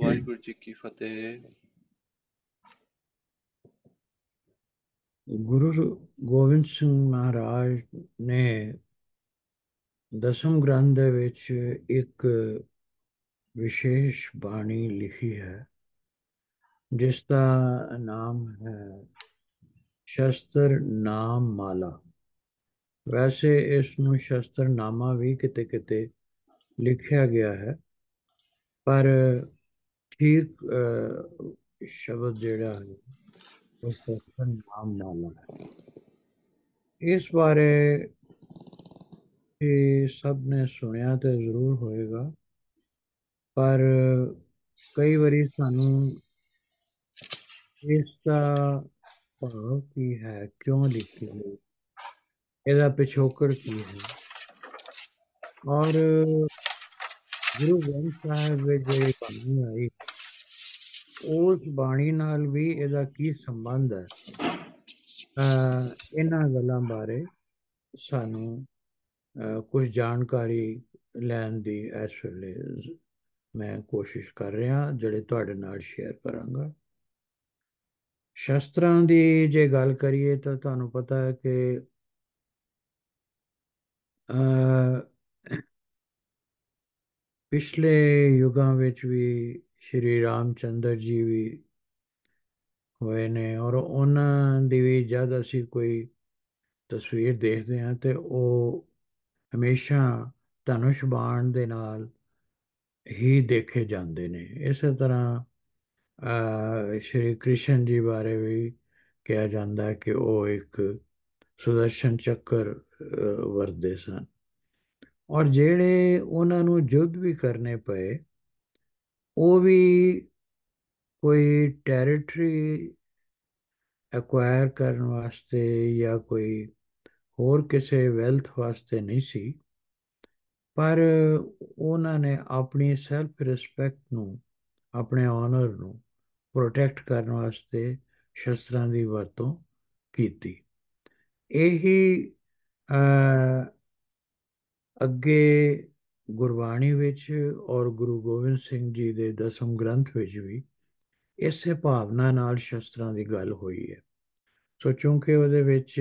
ਵਾਹਿਗੁਰੂ ਜੀ ਕੀ ਫਤਿਹ। गुरु गोबिंद सिंह महाराज ने दसम ग्रंथ ਦੇ ਵਿੱਚ ਇੱਕ ਵਿਸ਼ੇਸ਼ ਬਾਣੀ ਲਿਖੀ ਹੈ ਜਿਸ ਦਾ ਨਾਮ ਹੈ ਸ਼ਸਤਰ ਨਾਮ ਮਾਲਾ। ਵੈਸੇ ਇਸ ਨੂੰ ਸ਼ਸਤਰਨਾਮਾ ਵੀ ਕਿਤੇ ਕਿਤੇ ਲਿਖਿਆ ਗਿਆ ਹੈ, ਪਰ ਠੀਕ ਸ਼ਬਦ ਜਿਹੜਾ ਹੈ ਉਹ ਸ਼ਸਤਰ ਨਾਮ ਮਾਲਾ ਹੈ। ਇਸ ਬਾਰੇ ਇਹ ਸਭ ਨੇ ਸੁਣਿਆ ਤੇ ਜ਼ਰੂਰ ਹੋਏਗਾ, ਪਰ ਕਈ ਵਾਰੀ ਸਾਨੂੰ ਇਸ ਦਾ ਭਾਵ ਕੀ ਹੈ, ਕਿਉਂ ਲਿਖੀ ਗਈ, ਇਹਦਾ ਪਿਛੋਕੜ ਕੀ ਹੈ, ਔਰ ਗੁਰੂ ਗ੍ਰੰਥ ਸਾਹਿਬ ਵਿੱਚ ਜਿਹੜੀ ਬਾਣੀ ਆਈ ਉਸ ਬਾਣੀ ਨਾਲ ਵੀ ਇਹਦਾ ਕੀ ਸੰਬੰਧ ਹੈ। ਇਹਨਾਂ ਗੱਲਾਂ ਬਾਰੇ ਸਾਨੂੰ ਕੁਝ ਜਾਣਕਾਰੀ ਲੈਣ ਦੀ ਇਸ ਵੇਲੇ ਮੈਂ ਕੋਸ਼ਿਸ਼ ਕਰ ਰਿਹਾ, ਜਿਹੜੇ ਤੁਹਾਡੇ ਨਾਲ ਸ਼ੇਅਰ ਕਰਾਂਗਾ। ਸ਼ਸਤਰਾਂ ਦੀ ਜੇ ਗੱਲ ਕਰੀਏ ਤਾਂ ਤੁਹਾਨੂੰ ਪਤਾ ਹੈ ਕਿ ਪਿਛਲੇ ਯੁਗਾਂ ਵਿੱਚ ਵੀ ਸ਼੍ਰੀ ਰਾਮਚੰਦਰ ਜੀ ਵੀ ਹੋਏ ਨੇ, ਔਰ ਉਹਨਾਂ ਦੀ ਵੀ ਜਦ ਅਸੀਂ ਕੋਈ ਤਸਵੀਰ ਦੇਖਦੇ ਹਾਂ ਤੇ ਉਹ ਹਮੇਸ਼ਾ ਧਨੁਸ਼ ਬਾਣ ਦੇ ਨਾਲ ਹੀ ਦੇਖੇ ਜਾਂਦੇ ਨੇ। ਇਸੇ ਤਰ੍ਹਾਂ ਸ਼੍ਰੀ ਕ੍ਰਿਸ਼ਨ ਜੀ ਬਾਰੇ ਵੀ ਕਿਹਾ ਜਾਂਦਾ ਹੈ ਕਿ ਉਹ ਇੱਕ ਸੁਦਰਸ਼ਨ ਚੱਕਰ ਵਰਤਦੇ ਸਨ, ਔਰ ਜਿਹੜੇ ਉਹਨਾਂ ਨੂੰ ਯੁੱਧ ਵੀ ਕਰਨੇ ਪਏ ਉਹ ਵੀ ਕੋਈ ਟੈਰੀਟਰੀ ਐਕਵਾਇਰ ਕਰਨ ਵਾਸਤੇ ਜਾਂ ਕੋਈ ਹੋਰ ਕਿਸੇ ਵੈਲਥ ਵਾਸਤੇ ਨਹੀਂ ਸੀ, ਪਰ ਉਹਨਾਂ ਨੇ ਆਪਣੀ ਸੈਲਫ ਰਿਸਪੈਕਟ ਨੂੰ, ਆਪਣੇ ਆਨਰ ਨੂੰ ਪ੍ਰੋਟੈਕਟ ਕਰਨ ਵਾਸਤੇ ਸ਼ਸਤਰਾਂ ਦੀ ਵਰਤੋਂ ਕੀਤੀ। ਇਹੀ ਅੱਗੇ ਗੁਰਬਾਣੀ ਵਿੱਚ ਔਰ ਗੁਰੂ ਗੋਬਿੰਦ ਸਿੰਘ ਜੀ ਦੇ ਦਸਮ ਗ੍ਰੰਥ ਵਿੱਚ ਵੀ ਇਸੇ ਭਾਵਨਾ ਨਾਲ ਸ਼ਸਤਰਾਂ ਦੀ ਗੱਲ ਹੋਈ ਹੈ। ਸੋ ਚੂੰਕਿ ਉਹਦੇ ਵਿੱਚ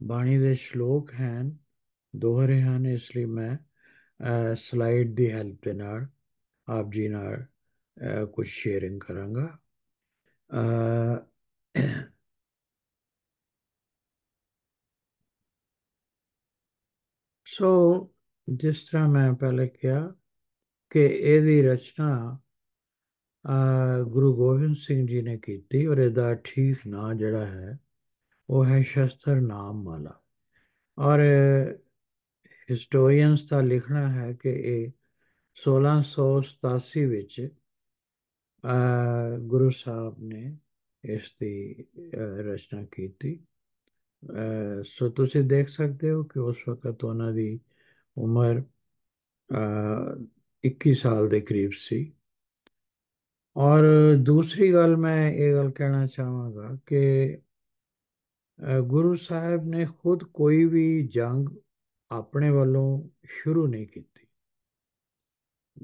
ਬਾਣੀ ਦੇ ਸ਼ਲੋਕ ਹਨ, ਦੋਹਰੇ ਹਨ, ਇਸ ਲਈ ਮੈਂ ਸਲਾਈਡ ਦੀ ਹੈਲਪ ਦੇ ਨਾਲ ਆਪ ਜੀ ਨਾਲ ਕੁਝ ਸ਼ੇਅਰਿੰਗ ਕਰਾਂਗਾ। ਸੋ ਜਿਸ ਤਰ੍ਹਾਂ ਮੈਂ ਪਹਿਲੇ ਕਿਹਾ ਕਿ ਇਹਦੀ ਰਚਨਾ ਗੁਰੂ ਗੋਬਿੰਦ ਸਿੰਘ ਜੀ ਨੇ ਕੀਤੀ, ਔਰ ਇਹਦਾ ਠੀਕ ਨਾਂ ਜਿਹੜਾ ਹੈ ਉਹ ਹੈ ਸ਼ਸਤਰ ਨਾਮ ਮਾਲਾ। ਔਰ ਹਿਸਟੋਰੀਅਨਸ ਦਾ ਲਿਖਣਾ ਹੈ ਕਿ ਇਹ 1687 ਵਿੱਚ ਗੁਰੂ ਸਾਹਿਬ ਨੇ ਇਸ ਦੀ ਰਚਨਾ ਕੀਤੀ। ਸੋ ਤੁਸੀਂ ਦੇਖ ਸਕਦੇ ਹੋ ਕਿ ਉਸ ਵਕਤ ਉਹਨਾਂ ਦੀ ਉਮਰ 21 ਸਾਲ ਦੇ ਕਰੀਬ ਸੀ। ਔਰ ਦੂਸਰੀ ਗੱਲ ਮੈਂ ਇਹ ਗੱਲ ਕਹਿਣਾ ਚਾਹਾਂਗਾ ਕਿ ਗੁਰੂ ਸਾਹਿਬ ਨੇ ਖੁਦ ਕੋਈ ਵੀ ਜੰਗ ਆਪਣੇ ਵੱਲੋਂ ਸ਼ੁਰੂ ਨਹੀਂ ਕੀਤੀ।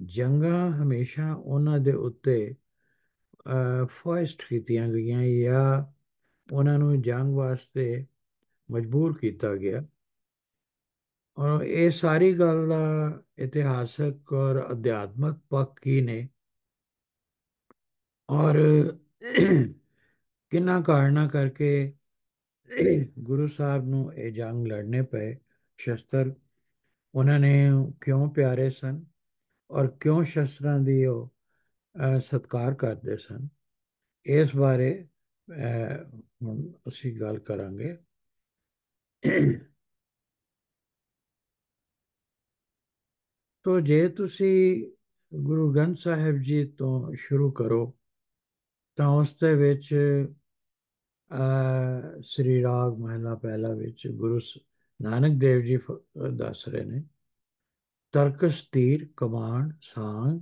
ਜੰਗਾਂ ਹਮੇਸ਼ਾ ਉਹਨਾਂ ਦੇ ਉੱਤੇ ਫੋਇਸਟ ਕੀਤੀਆਂ ਗਈਆਂ ਜਾਂ ਉਹਨਾਂ ਨੂੰ ਜੰਗ ਵਾਸਤੇ ਮਜਬੂਰ ਕੀਤਾ ਗਿਆ। ਔਰ ਇਹ ਸਾਰੀ ਗੱਲ ਦਾ ਇਤਿਹਾਸਕ ਔਰ ਅਧਿਆਤਮਕ ਪੱਖ ਕੀ ਨੇ, ਔਰ ਕਿੰਨਾ ਕਾਰਨਾਂ ਕਰਕੇ ਗੁਰੂ ਸਾਹਿਬ ਨੂੰ ਇਹ ਜੰਗ ਲੜਨੇ ਪਏ। ਸ਼ਸਤਰ ਉਹਨਾਂ ਨੇ ਕਿਉਂ ਪਿਆਰੇ ਸਨ ਔਰ ਕਿਉਂ ਸ਼ਸਤਰਾਂ ਦੀ ਉਹ ਸਤਿਕਾਰ ਕਰਦੇ ਸਨ, ਇਸ ਬਾਰੇ ਹੁਣ ਅਸੀਂ ਗੱਲ ਕਰਾਂਗੇ। ਤੋ ਜੇ ਤੁਸੀਂ ਗੁਰੂ ਗ੍ਰੰਥ ਸਾਹਿਬ ਜੀ ਤੋਂ ਸ਼ੁਰੂ ਕਰੋ ਤਾਂ ਉਸ ਦੇ ਵਿੱਚ ਸ੍ਰੀ ਰਾਗ ਮਹਿਲਾ ਪਹਿਲਾ ਵਿੱਚ ਗੁਰੂ ਨਾਨਕ ਦੇਵ ਜੀ ਦੱਸ ਰਹੇ ਨੇ, ਤਰਕਸ ਤੀਰ ਕਮਾਨ ਸਾਂਗ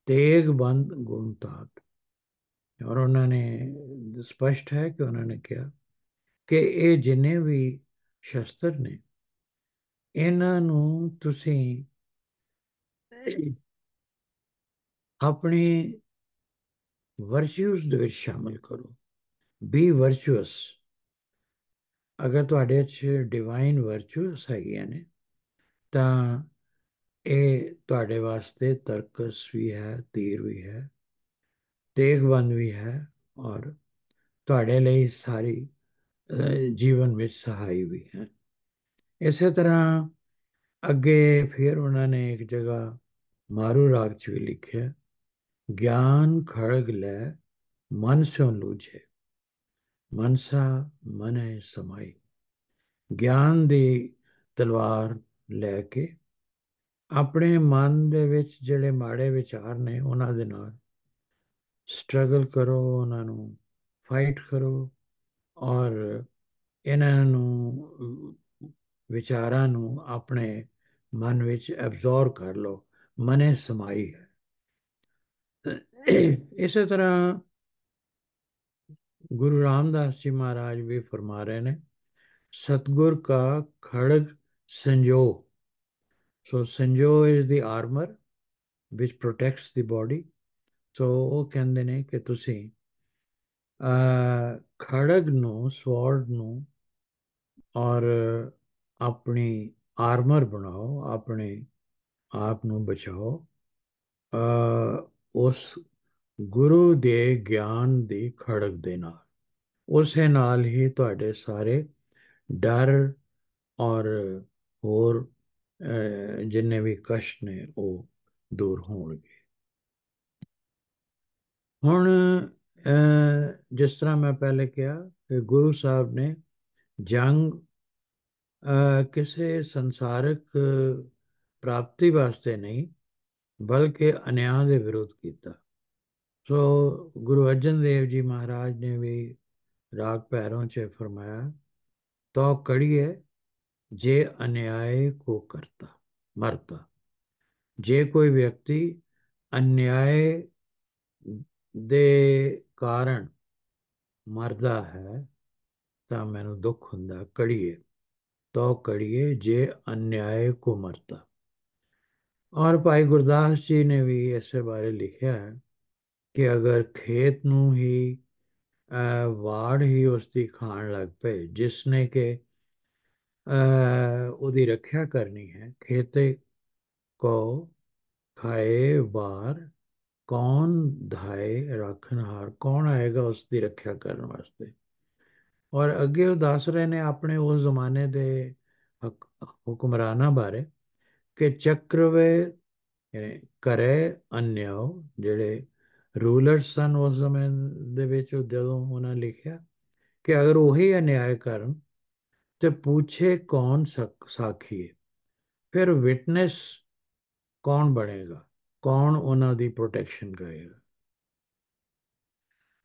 ਤੇਗ ਬੰਦ ਗੁਣ ਤਾਕ। ਔਰ ਉਹਨਾਂ ਨੇ ਸਪਸ਼ਟ ਹੈ ਕਿ ਉਹਨਾਂ ਨੇ ਕਿਹਾ ਕਿ ਇਹ ਜਿੰਨੇ ਵੀ ਸ਼ਸਤਰ ਨੇ ਇਹਨਾਂ ਨੂੰ ਤੁਸੀਂ ਆਪਣੀ ਵਰਚੂਸ ਦੇ ਵਿੱਚ ਸ਼ਾਮਿਲ ਕਰੋ। ਬੀ ਵਰਚੁਅਸ। ਅਗਰ ਤੁਹਾਡੇ 'ਚ ਡਿਵਾਈਨ ਵਰਚੂਸ ਹੈਗੀਆਂ ਨੇ ਤਾਂ ਇਹ ਤੁਹਾਡੇ ਵਾਸਤੇ ਤਰਕਸ ਵੀ ਹੈ, ਤੀਰ ਵੀ ਹੈ, ਤੇਗਬੰਦ ਵੀ ਹੈ, ਔਰ ਤੁਹਾਡੇ ਲਈ ਸਾਰੀ ਜੀਵਨ ਵਿੱਚ ਸਹਾਈ ਵੀ ਹੈ। ਇਸੇ ਤਰ੍ਹਾਂ ਅੱਗੇ ਫਿਰ ਉਹਨਾਂ ਨੇ ਇੱਕ ਜਗ੍ਹਾ ਮਾਰੂ ਰਾਗ 'ਚ ਵੀ ਲਿਖਿਆ, ਗਿਆਨ ਖੜਗ ਲੈ ਮਨ ਸਿਉ ਲੂਝੇ, ਮਨਸਾ ਮਨੈ ਸਮਾਈ। ਗਿਆਨ ਦੀ ਤਲਵਾਰ ਲੈ ਕੇ ਆਪਣੇ ਮਨ ਦੇ ਵਿੱਚ ਜਿਹੜੇ ਮਾੜੇ ਵਿਚਾਰ ਨੇ ਉਹਨਾਂ ਦੇ ਨਾਲ ਸਟਰਗਲ ਕਰੋ, ਉਹਨਾਂ ਨੂੰ ਫਾਈਟ ਕਰੋ, ਔਰ ਇਹਨਾਂ ਨੂੰ ਵਿਚਾਰਾਂ ਨੂੰ ਆਪਣੇ ਮਨ ਵਿੱਚ ਐਬਜ਼ੌਰਬ ਕਰ ਲਓ। ਮਨੇ ਸਮਾਈ ਹੈ। ਇਸੇ ਤਰ੍ਹਾਂ ਗੁਰੂ ਰਾਮਦਾਸ ਜੀ ਮਹਾਰਾਜ ਵੀ ਫਰਮਾ ਰਹੇ ਨੇ, ਸਤਗੁਰ ਕਾ ਖੜਗ ਸੰਜੋ। ਸੋ ਸੰਜੋ is the Armour which ਪ੍ਰੋਟੈਕਟਸ the body. ਸੋ ਉਹ ਕਹਿੰਦੇ ਨੇ ਕਿ ਤੁਸੀਂ ਖੜਗ ਨੂੰ, ਸਵੋਰਡ ਨੂੰ ਔਰ ਆਪਣੀ ਆਰਮਰ ਬਣਾਓ, ਆਪਣੇ ਆਪ ਨੂੰ ਬਚਾਓ ਉਸ ਗੁਰੂ ਦੇ ਗਿਆਨ ਦੀ ਖੜਗ ਦੇ ਨਾਲ। ਉਸੇ ਨਾਲ ਹੀ ਤੁਹਾਡੇ ਸਾਰੇ ਡਰ ਔਰ ਹੋਰ ਜਿੰਨੇ ਵੀ ਕਸ਼ਟ ਨੇ ਉਹ ਦੂਰ ਹੋਣਗੇ। ਹੁਣ ਜਿਸ ਤਰ੍ਹਾਂ ਮੈਂ ਪਹਿਲੇ ਕਿਹਾ ਕਿ ਗੁਰੂ ਸਾਹਿਬ ਨੇ ਜੰਗ ਕਿਸੇ ਸੰਸਾਰਿਕ ਪ੍ਰਾਪਤੀ ਵਾਸਤੇ ਨਹੀਂ ਬਲਕਿ ਅਨਿਆਂ ਦੇ ਵਿਰੁੱਧ ਕੀਤਾ। ਸੋ ਗੁਰੂ ਅਰਜਨ ਦੇਵ ਜੀ ਮਹਾਰਾਜ ਨੇ ਵੀ ਰਾਗ ਭੈਰੋਂ 'ਚ ਫਰਮਾਇਆ, ਤੋ ਕੜੀਏ ਜੇ ਅਨਿਆਏ ਕੋ ਕਰਤਾ ਮਰਤਾ। ਜੇ ਕੋਈ ਵਿਅਕਤੀ ਅਨਿਆਏ ਦੇ ਕਾਰਨ ਮਰਦਾ ਹੈ ਤਾਂ ਮੈਨੂੰ ਦੁੱਖ ਹੁੰਦਾ। ਕੜੀਏ ਤੋ ਕੜੀਏ ਜੇ ਅਨਿਆਏ ਕੋ ਮਰਤਾ। ਔਰ ਭਾਈ ਗੁਰਦਾਸ ਜੀ ਨੇ ਵੀ ਇਸੇ ਬਾਰੇ ਲਿਖਿਆ ਹੈ ਕਿ ਅਗਰ ਖੇਤ ਨੂੰ ਹੀ ਵਾੜ ਹੀ ਉਸਦੀ ਖਾਣ ਲੱਗ ਪਏ, ਜਿਸ ਨੇ ਕਿ ਉਹਦੀ ਰੱਖਿਆ ਕਰਨੀ ਹੈ, ਖੇਤੇ ਕੋ ਖਾਏ ਵਾਰ ਕੌਣ ਧਾਏ ਰੱਖਣਹਾਰ। ਕੌਣ ਆਏਗਾ ਉਸ ਦੀ ਰੱਖਿਆ ਕਰਨ ਵਾਸਤੇ। ਔਰ ਅੱਗੇ ਉਹ ਦੱਸ ਰਹੇ ਨੇ ਆਪਣੇ ਉਸ ਜ਼ਮਾਨੇ ਦੇ ਹੁਕਮਰਾਨਾਂ ਬਾਰੇ ਕਿ ਚੱਕਰਵੇ ਕਰੇ ਅਨਿਆਓ, ਜਿਹੜੇ ਰੂਲਰ ਸਨ ਉਸ ਸਮੇਂ ਦੇ ਵਿੱਚ, ਜਦੋਂ ਉਹਨਾਂ ਲਿਖਿਆ ਕਿ ਅਗਰ ਉਹੀ ਅਨਿਆਏ ਕਰਨ ਤੇ ਪੁੱਛੇ ਕੌਣ ਸਾਖੀ ਹੈ, ਫਿਰ ਵਿਟਨੈਸ ਕੌਣ ਬਣੇਗਾ, ਕੌਣ ਉਹਨਾਂ ਦੀ ਪ੍ਰੋਟੈਕਸ਼ਨ ਕਰੇਗਾ।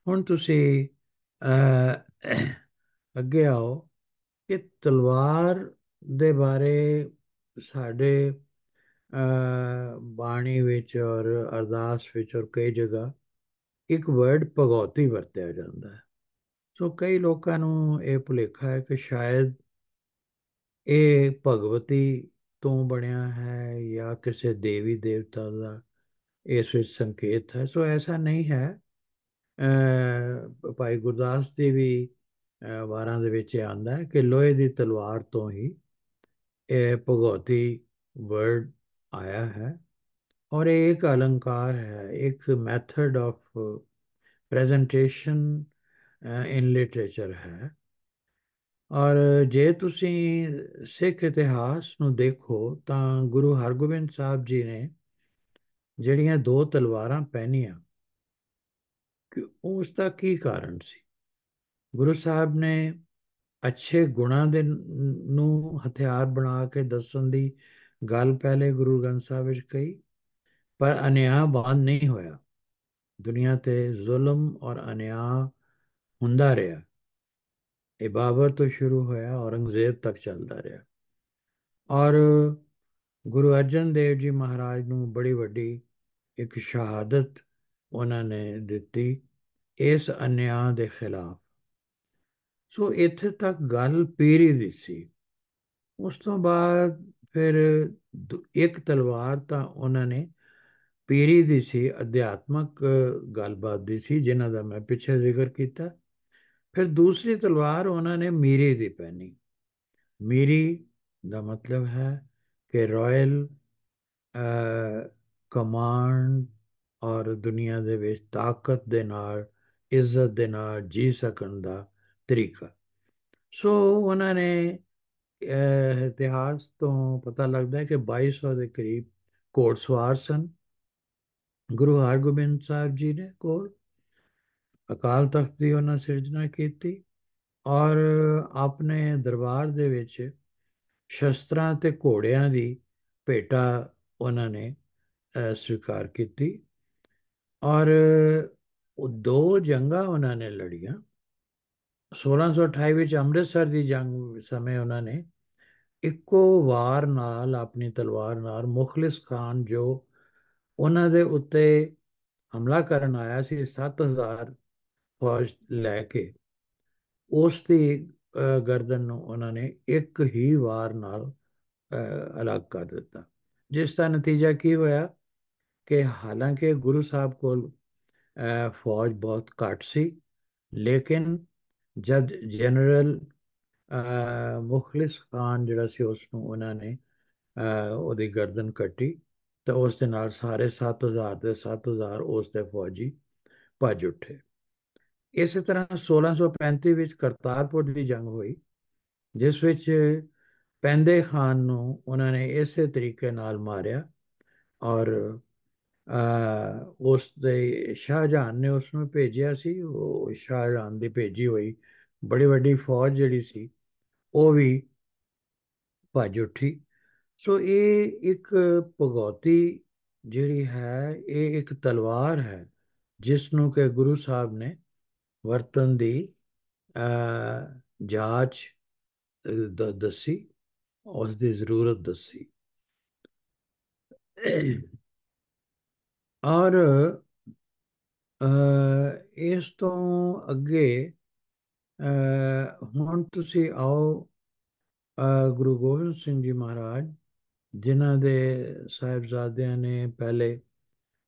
ਹੁਣ ਤੁਸੀਂ ਅੱਗੇ ਆਓ ਕਿ ਤਲਵਾਰ ਦੇ ਬਾਰੇ ਸਾਡੇ ਬਾਣੀ ਵਿੱਚ ਔਰ ਅਰਦਾਸ ਵਿੱਚ ਔਰ ਕਈ ਜਗ੍ਹਾ ਇੱਕ ਵਰਡ ਭਗਉਤੀ ਵਰਤਿਆ ਜਾਂਦਾ ਹੈ। ਸੋ ਕਈ ਲੋਕਾਂ ਨੂੰ ਇਹ ਭੁਲੇਖਾ ਹੈ ਕਿ ਸ਼ਾਇਦ ਇਹ ਭਗਵਤੀ ਤੋਂ ਬਣਿਆ ਹੈ ਜਾਂ ਕਿਸੇ ਦੇਵੀ ਦੇਵਤਾ ਦਾ ਇਸ ਵਿੱਚ ਸੰਕੇਤ ਹੈ। ਸੋ ਐਸਾ ਨਹੀਂ ਹੈ। ਭਾਈ ਗੁਰਦਾਸ ਦੀ ਵੀ ਵਾਰਾਂ ਦੇ ਵਿੱਚ ਇਹ ਆਉਂਦਾ ਹੈ ਕਿ ਲੋਹੇ ਦੀ ਤਲਵਾਰ ਤੋਂ ਹੀ ਇਹ ਭਗਉਤੀ ਵਰਡ ਆਇਆ ਹੈ। ਔਰ ਇਹ ਇੱਕ ਅਲੰਕਾਰ ਹੈ, ਇੱਕ method of presentation in literature ਹੈ। ਔਰ ਜੇ ਤੁਸੀਂ ਸਿੱਖ ਇਤਿਹਾਸ ਨੂੰ ਦੇਖੋ ਤਾਂ ਗੁਰੂ ਹਰਗੋਬਿੰਦ ਸਾਹਿਬ ਜੀ ਨੇ ਜਿਹੜੀਆਂ ਦੋ ਤਲਵਾਰਾਂ ਪਹਿਨੀਆਂ, ਕਿ ਉਸ ਦਾ ਕੀ ਕਾਰਨ ਸੀ। ਗੁਰੂ ਸਾਹਿਬ ਨੇ ਅੱਛੇ ਗੁਣਾਂ ਦੇ ਨੂੰ ਹਥਿਆਰ ਬਣਾ ਕੇ ਦੱਸਣ ਦੀ ਗੱਲ ਪਹਿਲੇ ਗੁਰੂ ਗ੍ਰੰਥ ਸਾਹਿਬ ਵਿੱਚ ਕਹੀ, ਪਰ ਅਨਿਆਂ ਬੰਦ ਨਹੀਂ ਹੋਇਆ। ਦੁਨੀਆ ਤੇ ਜ਼ੁਲਮ ਔਰ ਅਨਿਆਂ ਹੁੰਦਾ ਰਿਹਾ। ਇਹ ਬਾਬਰ ਤੋਂ ਸ਼ੁਰੂ ਹੋਇਆ, ਔਰੰਗਜ਼ੇਬ ਤੱਕ ਚੱਲਦਾ ਰਿਹਾ। ਔਰ ਗੁਰੂ ਅਰਜਨ ਦੇਵ ਜੀ ਮਹਾਰਾਜ ਨੂੰ ਬੜੀ ਵੱਡੀ ਇੱਕ ਸ਼ਹਾਦਤ ਉਹਨਾਂ ਨੇ ਦਿੱਤੀ ਇਸ ਅਨਿਆਂ ਦੇ ਖਿਲਾਫ। ਸੋ ਇੱਥੇ ਤੱਕ ਗੱਲ ਪੀਰੀ ਦੀ ਸੀ। ਉਸ ਤੋਂ ਬਾਅਦ ਫਿਰ ਇੱਕ ਤਲਵਾਰ ਤਾਂ ਉਹਨਾਂ ਨੇ ਪੀਰੀ ਦੀ ਸੀ, ਅਧਿਆਤਮਕ ਗੱਲਬਾਤ ਦੀ ਸੀ, ਜਿਨ੍ਹਾਂ ਦਾ ਮੈਂ ਪਿੱਛੇ ਜ਼ਿਕਰ ਕੀਤਾ। ਫਿਰ ਦੂਸਰੀ ਤਲਵਾਰ ਉਹਨਾਂ ਨੇ ਮੀਰੀ ਦੀ ਪਹਿਨੀ। ਮੀਰੀ ਦਾ ਮਤਲਬ ਹੈ ਕਿ ਰਾਇਲ ਕਮਾਂਡ, ਔਰ ਦੁਨੀਆ ਦੇ ਵਿੱਚ ਤਾਕਤ ਦੇ ਨਾਲ, ਇੱਜ਼ਤ ਦੇ ਨਾਲ ਜੀ ਸਕਣ ਦਾ ਤਰੀਕਾ। ਸੋ ਉਹਨਾਂ ਨੇ ਇਤਿਹਾਸ ਤੋਂ ਪਤਾ ਲੱਗਦਾ ਹੈ ਕਿ 2200 ਦੇ ਕਰੀਬ ਘੋੜਸਵਾਰ ਸਨ ਗੁਰੂ ਹਰਗੋਬਿੰਦ ਸਾਹਿਬ ਜੀ ਨੇ ਕੋਲ। ਅਕਾਲ ਤਖਤ ਦੀ ਉਹਨਾਂ ਸਿਰਜਣਾ ਕੀਤੀ, ਔਰ ਆਪਣੇ ਦਰਬਾਰ ਦੇ ਵਿੱਚ ਸ਼ਸਤਰਾਂ ਤੇ ਘੋੜਿਆਂ ਦੀ ਭੇਟਾ ਉਹਨਾਂ ਨੇ ਸਵੀਕਾਰ ਕੀਤੀ। ਔਰ ਉਹ ਦੋ ਜੰਗਾਂ ਉਹਨਾਂ ਨੇ ਲੜੀਆਂ। 1628 ਵਿੱਚ ਅੰਮ੍ਰਿਤਸਰ ਦੀ ਜੰਗ ਸਮੇਂ ਉਹਨਾਂ ਨੇ ਇੱਕੋ ਵਾਰ ਨਾਲ ਆਪਣੀ ਤਲਵਾਰ ਨਾਲ ਮੁਖਲਿਸ ਖਾਨ, ਜੋ ਉਹਨਾਂ ਦੇ ਉੱਤੇ ਹਮਲਾ ਕਰਨ ਆਇਆ ਸੀ 7000 ਫੌਜ ਲੈ ਕੇ, ਉਸ ਦੀ ਗਰਦਨ ਨੂੰ ਉਹਨਾਂ ਨੇ ਇੱਕ ਹੀ ਵਾਰ ਨਾਲ ਅਲੱਗ ਕਰ ਦਿੱਤਾ। ਜਿਸ ਦਾ ਨਤੀਜਾ ਕੀ ਹੋਇਆ ਕਿ ਹਾਲਾਂਕਿ ਗੁਰੂ ਸਾਹਿਬ ਕੋਲ ਫੌਜ ਬਹੁਤ ਘੱਟ ਸੀ, ਲੇਕਿਨ ਜਦ ਜਨਰਲ ਮੁਖਲਿਸ ਖਾਨ ਜਿਹੜਾ ਸੀ, ਉਸ ਨੂੰ ਉਹਨਾਂ ਨੇ ਉਹਦੀ ਗਰਦਨ ਕੱਟੀ, ਤਾਂ ਉਸ ਦੇ ਨਾਲ ਸਾਰੇ 7000 ਦੇ 7000 ਉਸ ਦੇ ਫੌਜੀ ਭੱਜ ਉੱਠੇ। ਇਸੇ ਤਰ੍ਹਾਂ 1635 ਵਿੱਚ ਕਰਤਾਰਪੁਰ ਦੀ ਜੰਗ ਹੋਈ, ਜਿਸ ਵਿੱਚ ਪੈਂਦੇ ਖਾਨ ਨੂੰ ਉਹਨਾਂ ਨੇ ਇਸੇ ਤਰੀਕੇ ਨਾਲ ਮਾਰਿਆ, ਔਰ ਉਸ ਦੇ ਸ਼ਾਹਜਹਾਨ ਨੇ ਉਸ ਨੂੰ ਭੇਜਿਆ ਸੀ। ਉਹ ਸ਼ਾਹਜਹਾਨ ਦੀ ਭੇਜੀ ਹੋਈ ਬੜੀ ਵੱਡੀ ਫੌਜ ਜਿਹੜੀ ਸੀ, ਉਹ ਵੀ ਭੱਜ ਉੱਠੀ। ਸੋ ਇਹ ਇੱਕ ਭਗੌਤੀ ਜਿਹੜੀ ਹੈ, ਇਹ ਇੱਕ ਤਲਵਾਰ ਹੈ, ਜਿਸ ਨੂੰ ਕਿ ਗੁਰੂ ਸਾਹਿਬ ਨੇ ਵਰਤਨ ਦੀ ਜਾਂਚ ਦੱਸੀ, ਉਸ ਦੀ ਜ਼ਰੂਰਤ ਦੱਸੀ। ਔਰ ਇਸ ਤੋਂ ਅੱਗੇ ਹੁਣ ਤੁਸੀਂ ਆਓ ਗੁਰੂ ਗੋਬਿੰਦ ਸਿੰਘ ਜੀ ਮਹਾਰਾਜ, ਜਿਨ੍ਹਾਂ ਦੇ ਸਾਹਿਬਜ਼ਾਦਿਆਂ ਨੇ ਪਹਿਲੇ